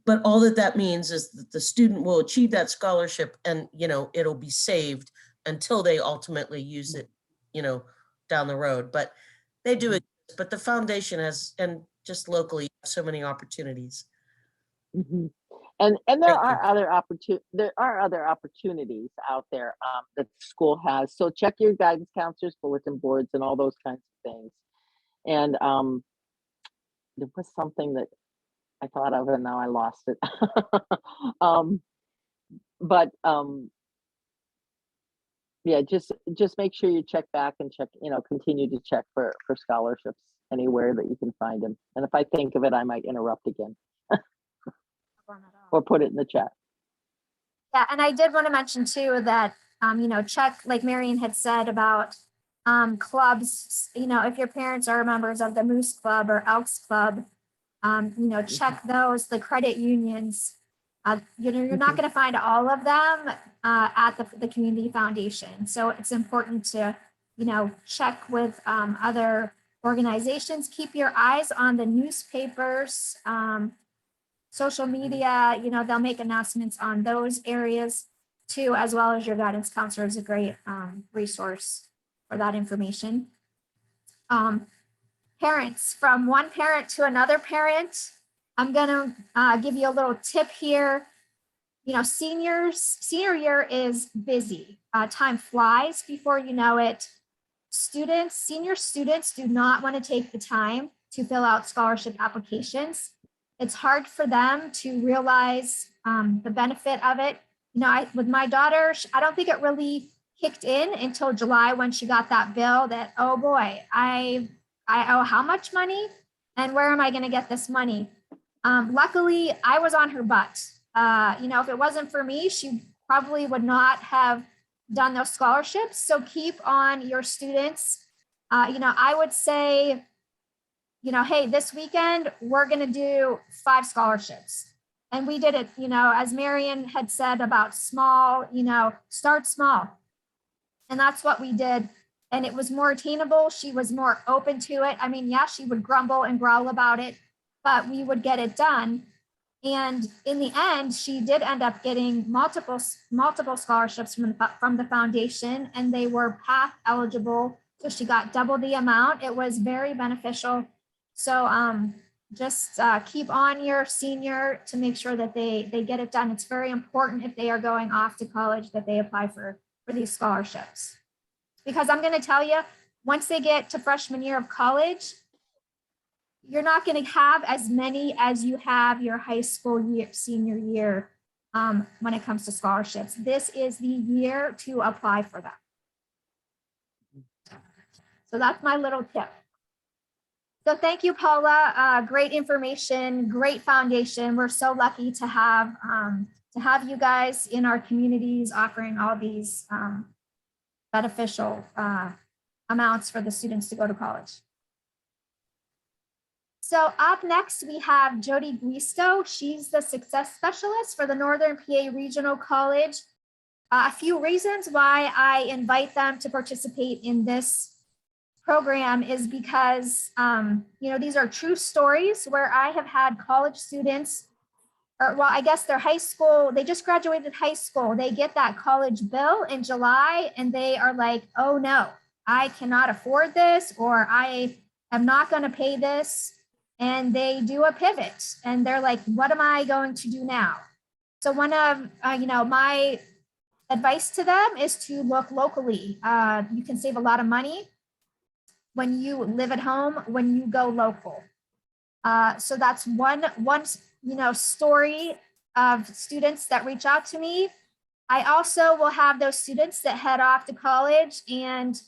But all that means is that the student will achieve that scholarship, and it'll be saved until they ultimately use it, down the road. But they do exist. But the foundation has, and just locally, so many opportunities. Mm-hmm. And there are other opportunities out there that the school has. So check your guidance counselors, bulletin boards, and all those kinds of things. And there was something that I thought of, and now I lost it. Yeah, just make sure you check back and continue to check for scholarships anywhere that you can find them. And if I think of it, I might interrupt again or put it in the chat. Yeah, and I did want to mention too that check, like Marion had said about clubs. If your parents are members of the Moose Club or Elks Club, check those. The credit unions. You're not going to find all of them at the community foundation. So it's important to, check with other organizations. Keep your eyes on the newspapers, social media. They'll make announcements on those areas too, as well as your guidance counselor is a great resource for that information. Parents, from one parent to another parent, I'm going to give you a little tip here. Senior year is busy. Time flies before you know it. Senior students do not want to take the time to fill out scholarship applications. It's hard for them to realize the benefit of it. With my daughter, I don't think it really kicked in until July when she got that bill that, oh boy, I owe how much money and where am I going to get this money? Luckily, I was on her butt. If it wasn't for me, she probably would not have done those scholarships. So keep on your students. I would say, hey, this weekend, we're going to do 5 scholarships. And we did it, as Marion had said about small, start small. And that's what we did. And it was more attainable. She was more open to it. I mean, yeah, she would grumble and growl about it, but we would get it done. And in the end, she did end up getting multiple scholarships from the foundation, and they were PATH eligible. So she got double the amount. It was very beneficial. So just keep on your senior to make sure that they get it done. It's very important if they are going off to college that they apply for these scholarships. Because I'm going to tell you, once they get to freshman year of college, you're not going to have as many as you have your high school senior year when it comes to scholarships. This is the year to apply for them. So that's my little tip. So thank you, Paula. Great information, great foundation. We're so lucky to have you guys in our communities offering all these beneficial amounts for the students to go to college. So up next, we have Jody Guisto. She's the success specialist for the Northern PA Regional College. A few reasons why I invite them to participate in this program is because, these are true stories where I have had college students, or well, I guess they're high school, they just graduated high school. They get that college bill in July and they are like, oh no, I cannot afford this, or I am not going to pay this. And they do a pivot and they're like, what am I going to do now? So one of, my advice to them is to look locally. You can save a lot of money when you live at home, when you go local. So that's one story of students that reach out to me. I also will have those students that head off to college, and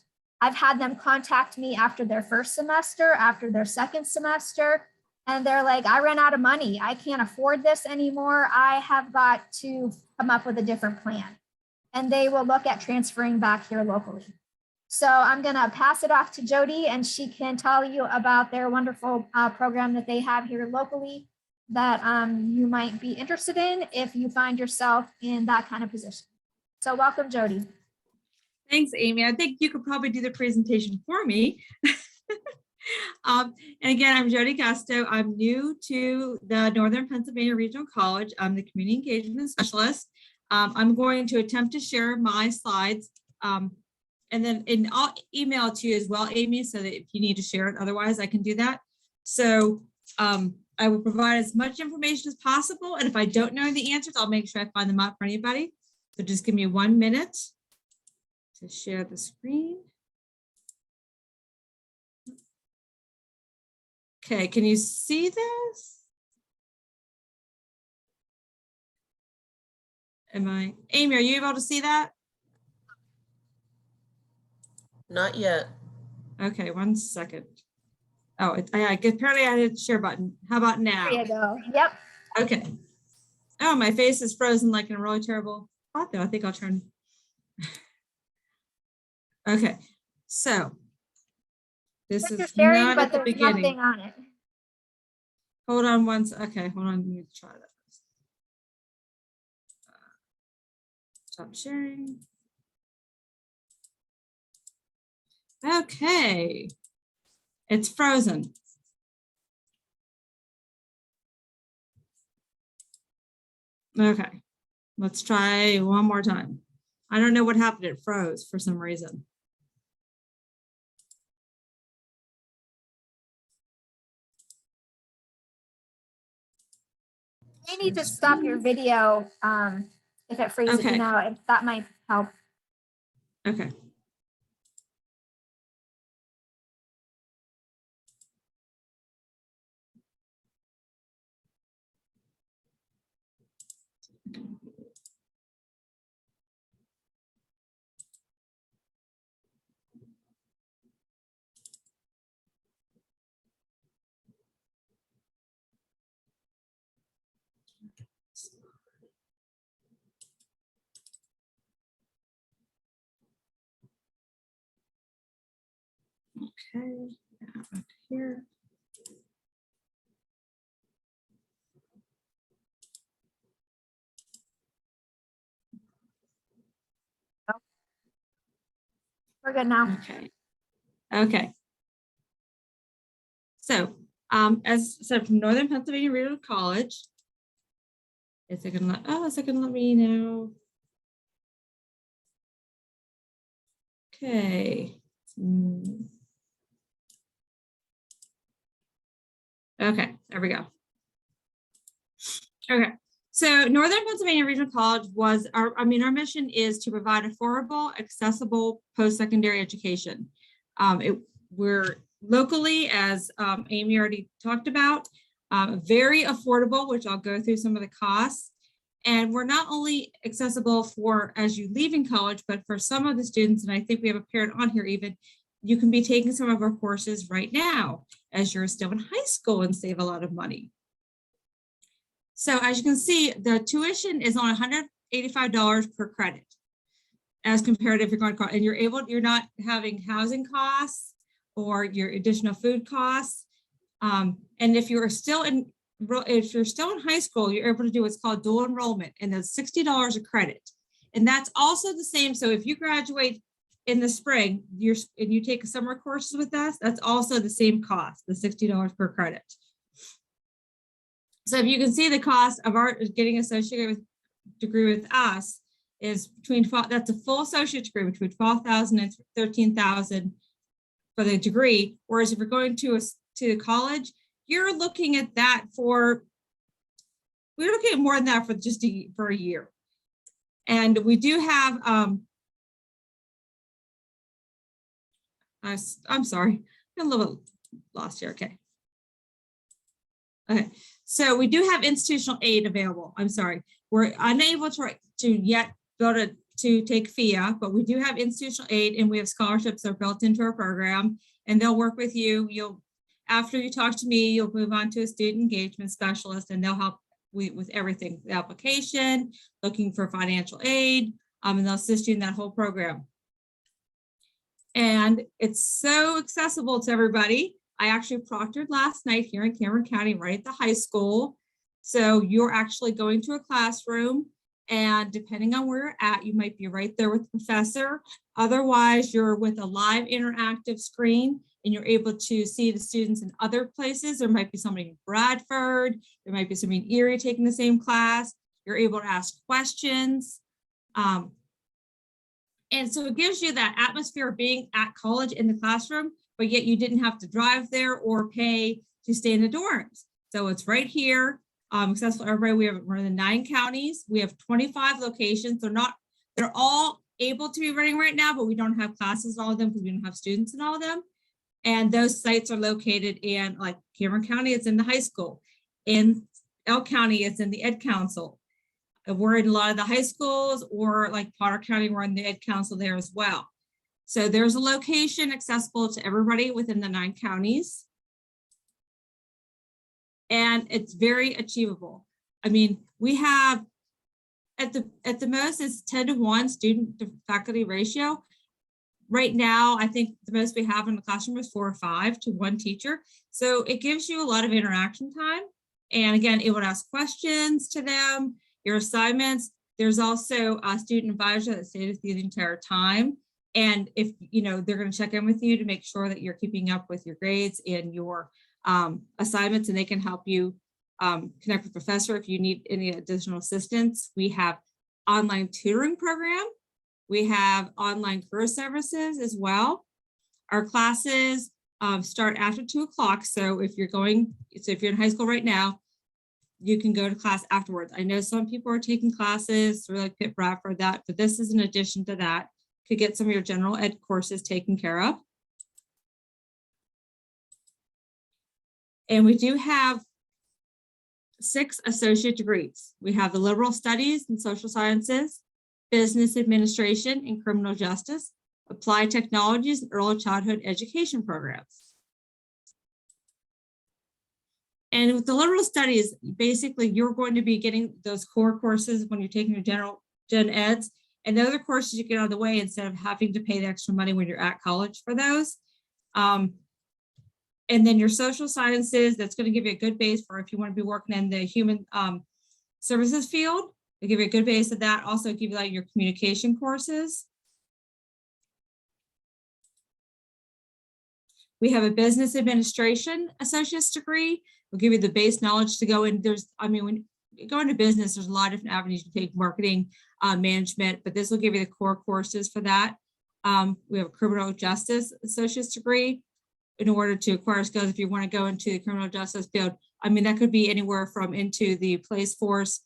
I've had them contact me after their first semester, after their second semester, and they're like, I ran out of money. I can't afford this anymore. I have got to come up with a different plan. And they will look at transferring back here locally. So I'm going to pass it off to Jody, and she can tell you about their wonderful program that they have here locally that you might be interested in if you find yourself in that kind of position. So welcome, Jody. Thanks, Amy. I think you could probably do the presentation for me. And again, I'm Jody Gusto. I'm new to the Northern Pennsylvania Regional College. I'm the Community Engagement Specialist. I'm going to attempt to share my slides, and I'll email it to you as well, Amy, so that if you need to share it, otherwise I can do that. So I will provide as much information as possible, and if I don't know the answers, I'll make sure I find them out for anybody. So just give me 1 minute to share the screen. Okay, can you see this? Amy, are you able to see that? Not yet. Okay, 1 second. Oh, apparently I hit the share button. How about now? There you go. Yep. Okay. Oh, my face is frozen like in a really terrible spot though. I think I'll turn. Okay, so this You're is sharing, not but at the there's beginning. nothing on it. Hold on once. Okay, hold on. Let me try that. Stop sharing. Okay, it's frozen. Okay, let's try one more time. I don't know what happened. It froze for some reason. You need to stop your video if it freezes, Okay. that might help. Okay. Okay, now up here. We're good now. Okay. Okay. So, as said, from Northern Pennsylvania Regional College. Is it gonna let me know? Okay. Okay, there we go. Okay, so Northern Pennsylvania Regional College was our mission is to provide affordable, accessible post-secondary education. We're locally, as Amy already talked about, very affordable, which I'll go through some of the costs. And we're not only accessible for as you leave in college, but for some of the students, and I think we have a parent on here even, you can be taking some of our courses right now as you're still in high school and save a lot of money. So as you can see, the tuition is on $185 per credit as compared if you're going to college, and you're not having housing costs or your additional food costs. And if you're still in high school, you're able to do what's called dual enrollment, and that's $60 a credit. And that's also the same. So if you graduate in the spring, and you take summer courses with us, that's also the same cost, the $60 per credit. So if you can see the cost of our getting associate degree with us is that's a full associate degree between $12,000 and $13,000 for the degree. Whereas if you're going to college, you're looking at that we're looking at more than that for a year. And we do have, I'm sorry, I'm a little bit lost here. Okay. Okay, so we do have institutional aid available. I'm sorry, we're unable to yet go to take FAQs, but we do have institutional aid, and we have scholarships that are built into our program, and they'll work with you. After you talk to me, you'll move on to a student engagement specialist, and they'll help with everything, the application, looking for financial aid, and they'll assist you in that whole program. And it's so accessible to everybody. I actually proctored last night here in Cameron County, right at the high school. So you're actually going to a classroom, and depending on where you're at, you might be right there with the professor. Otherwise, you're with a live interactive screen, and you're able to see the students in other places. There might be somebody in Bradford, there might be somebody in Erie taking the same class. You're able to ask questions. And so it gives you that atmosphere of being at college in the classroom, but yet you didn't have to drive there or pay to stay in the dorms. So it's right here, accessible to everybody. We're in the 9 counties. We have 25 locations. They're all able to be running right now, but we don't have classes in all of them because we don't have students in all of them. And those sites are located in, like Cameron County, it's in the high school. In Elk County, it's in the Ed Council. We're in a lot of the high schools, or like Potter County, we're in the Ed Council there as well. So there's a location accessible to everybody within the 9 counties. And it's very achievable. I mean, we have at the most it's 10-to-1 student to faculty ratio. Right now, I think the most we have in the classroom is 4 or 5 to 1 teacher. So it gives you a lot of interaction time. And again, it would ask questions to them, your assignments. There's also a student advisor that stays with you the entire time. And if, they're going to check in with you to make sure that you're keeping up with your grades and your assignments, and they can help you connect with professor if you need any additional assistance. We have online tutoring program. We have online career services as well. Our classes start after 2 o'clock. So if you're in high school right now, you can go to class afterwards. I know some people are taking classes through like Pitt Bradford, but this is in addition to that. To get some of your general ed courses taken care of. And we do have 6 associate degrees. We have the liberal studies and social sciences, business administration and criminal justice, applied technologies, and early childhood education programs. And with the liberal studies, basically you're going to be getting those core courses when you're taking your gen eds, and the other courses you get out of the way instead of having to pay the extra money when you're at college for those. And then your social sciences, that's going to give you a good base for if you want to be working in the human services field. They give you a good base of that. Also give you like your communication courses. We have a business administration associate's degree. We'll give you the base knowledge to go in. When you go into business, there's a lot of different avenues to take: marketing, management, but this will give you the core courses for that. We have a criminal justice associate's degree in order to acquire skills. If you want to go into the criminal justice field, that could be anywhere from into the police force,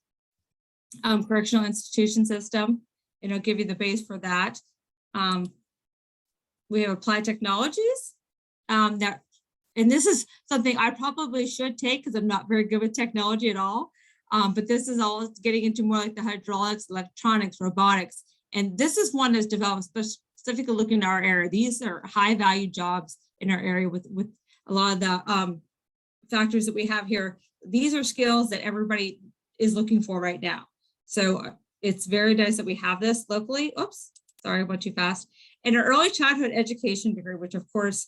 correctional institution system, and it'll give you the base for that. We have applied technologies. And this is something I probably should take because I'm not very good with technology at all. But this is all getting into more like the hydraulics, electronics, robotics. And this is one that's developed specifically looking at our area. These are high value jobs in our area with a lot of the factors that we have here. These are skills that everybody is looking for right now. So it's very nice that we have this locally. Oops, sorry, I went too fast. And an early childhood education degree, which of course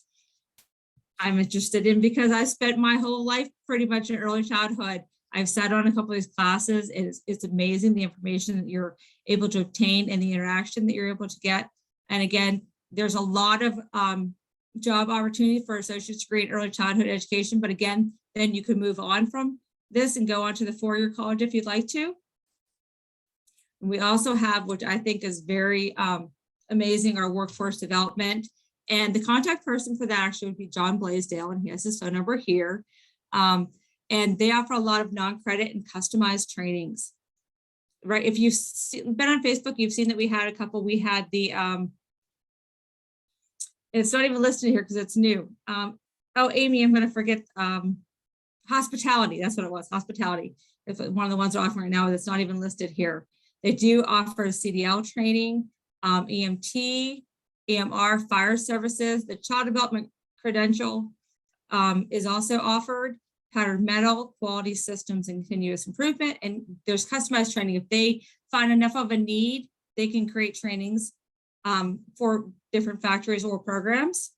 I'm interested in because I spent my whole life pretty much in early childhood. I've sat on a couple of these classes. It's amazing the information that you're able to obtain and the interaction that you're able to get. And again, there's a lot of job opportunity for associate's degree in early childhood education. But again, then you could move on from this and go on to the four-year college if you'd like to. And we also have, which I think is very amazing, our workforce development. And the contact person for that actually would be John Blaisdell, and he has his phone number here. And they offer a lot of non-credit and customized trainings, right? If you've been on Facebook, you've seen that we had a couple. We had the, it's not even listed here because it's new. Oh, Amy, I'm going to forget hospitality. That's what it was, hospitality. If one of the ones they're offering right now that's not even listed here. They do offer CDL training, EMT, EMR, fire services. The child development credential is also offered, powdered metal, quality systems, and continuous improvement. And there's customized training. If they find enough of a need, they can create trainings for different factories or programs.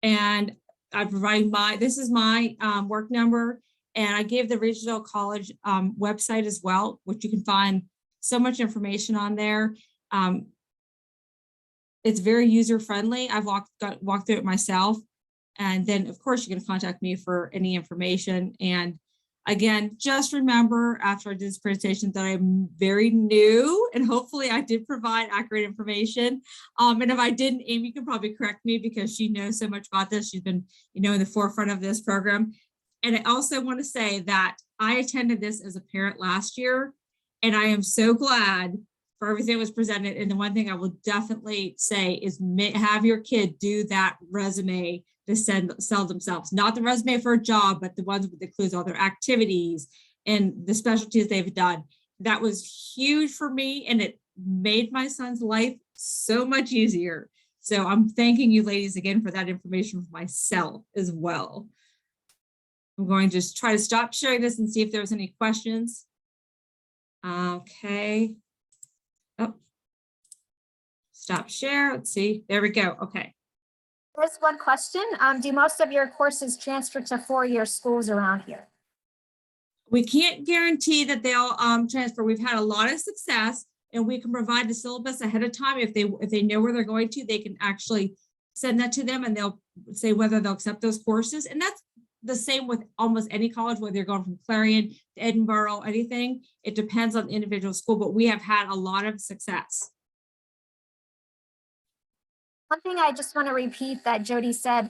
And I provide this is my work number. And I gave the regional college website as well, which you can find so much information on there. It's very user friendly. I've walked through it myself. And then of course you can contact me for any information. And again, just remember after I did this presentation that I'm very new and hopefully I did provide accurate information. And if I didn't, Amy can probably correct me because she knows so much about this. She's been, in the forefront of this program. And I also want to say that I attended this as a parent last year, and I am so glad for everything that was presented. And the one thing I will definitely say is have your kid do that resume to sell themselves, not the resume for a job, but the ones that includes all their activities and the specialties they've done. That was huge for me, and it made my son's life so much easier. So I'm thanking you ladies again for that information for myself as well. I'm going to just try to stop sharing this and see if there's any questions. Okay. Oh, stop share. Let's see. There we go. Okay. There's one question. Do most of your courses transfer to four-year schools around here? We can't guarantee that they'll transfer. We've had a lot of success, and we can provide the syllabus ahead of time. If they know where they're going to, they can actually send that to them, and they'll say whether they'll accept those courses. And that's the same with almost any college, whether you're going from Clarion to Edinburgh, anything. It depends on the individual school, but we have had a lot of success. One thing I just want to repeat that Jody said,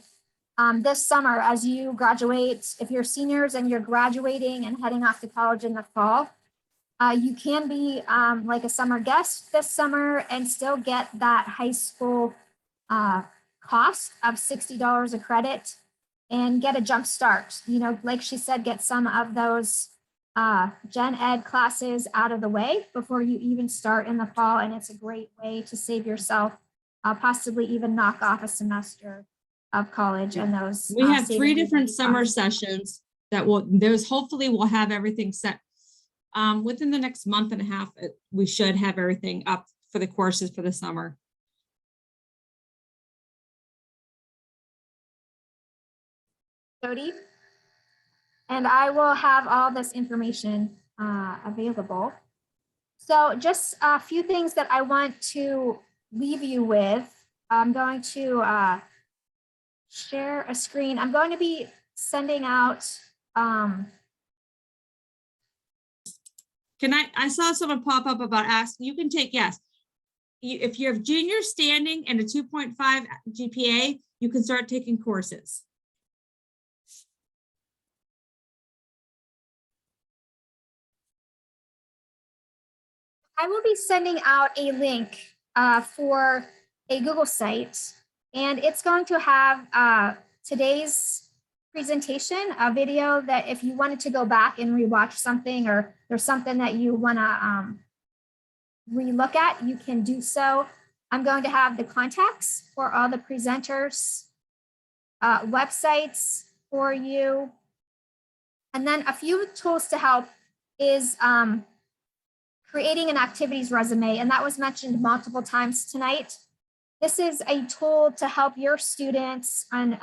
this summer, as you graduate, if you're seniors and you're graduating and heading off to college in the fall, you can be like a summer guest this summer and still get that high school cost of $60 a credit and get a jump start. Like she said, get some of those gen ed classes out of the way before you even start in the fall. And it's a great way to save yourself, possibly even knock off a semester of college. And those we have 3 different summer sessions that hopefully we'll have everything set within the next month and a half. We should have everything up for the courses for the summer. Jody. And I will have all this information available. So just a few things that I want to leave you with. I'm going to share a screen. I'm going to be sending out. Can I saw someone pop up about asking, you can take, yes. If you have junior standing and a 2.5 GPA, you can start taking courses. I will be sending out a link for a Google site, and it's going to have today's presentation, a video that if you wanted to go back and rewatch something, or there's something that you want to relook at, you can do so. I'm going to have the contacts for all the presenters, websites for you, and then a few tools to help is creating an activities resume, and that was mentioned multiple times tonight. This is a tool to help your students, and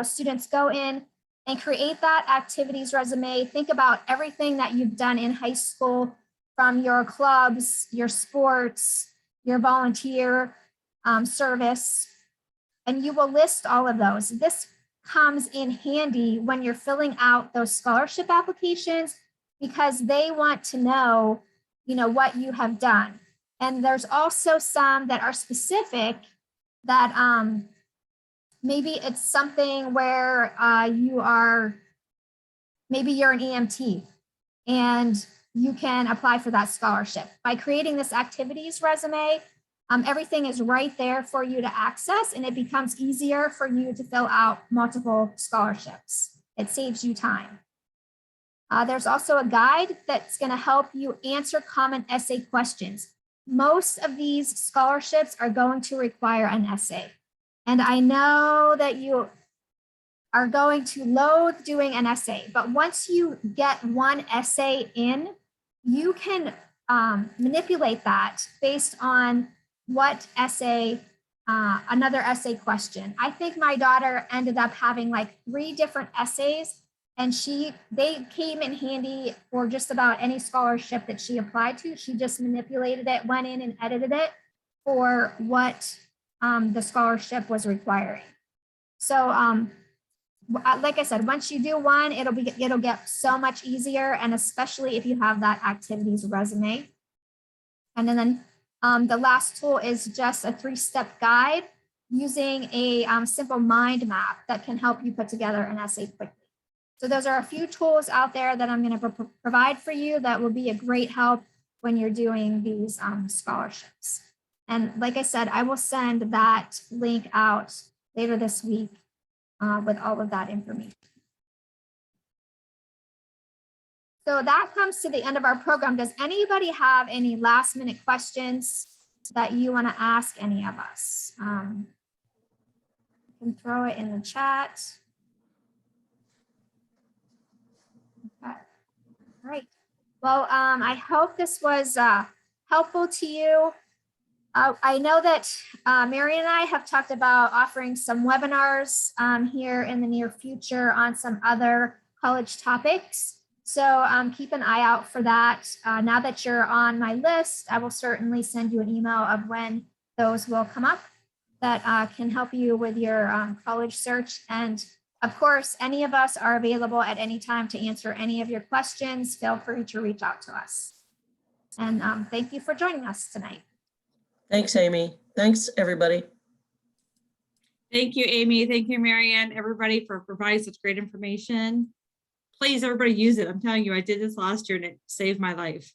students go in and create that activities resume. Think about everything that you've done in high school, from your clubs, your sports, your volunteer service, and you will list all of those. This comes in handy when you're filling out those scholarship applications, because they want to know what you have done. And there's also some that are specific that maybe it's something where maybe you're an EMT and you can apply for that scholarship. By creating this activities resume, everything is right there for you to access, and it becomes easier for you to fill out multiple scholarships. It saves you time. There's also a guide that's going to help you answer common essay questions. Most of these scholarships are going to require an essay. And I know that you are going to loathe doing an essay, but once you get one essay in, you can manipulate that based on what essay, another essay question. I think my daughter ended up having like 3 different essays, and they came in handy for just about any scholarship that she applied to. She just manipulated it, went in and edited it for what the scholarship was requiring. So like I said, once you do one, it'll get so much easier, and especially if you have that activities resume. And then the last tool is just a 3-step guide using a simple mind map that can help you put together an essay quickly. So those are a few tools out there that I'm going to provide for you that will be a great help when you're doing these scholarships. And like I said, I will send that link out later this week with all of that information. So that comes to the end of our program. Does anybody have any last minute questions that you want to ask any of us? You can throw it in the chat. Okay. All right. Well, I hope this was helpful to you. I know that Mary and I have talked about offering some webinars here in the near future on some other college topics. So keep an eye out for that. Now that you're on my list, I will certainly send you an email of when those will come up that can help you with your college search. And of course, any of us are available at any time to answer any of your questions. Feel free to reach out to us. And thank you for joining us tonight. Thanks, Amy. Thanks, everybody. Thank you, Amy. Thank you, Marianne, everybody, for providing such great information. Please, everybody, use it. I'm telling you, I did this last year and it saved my life.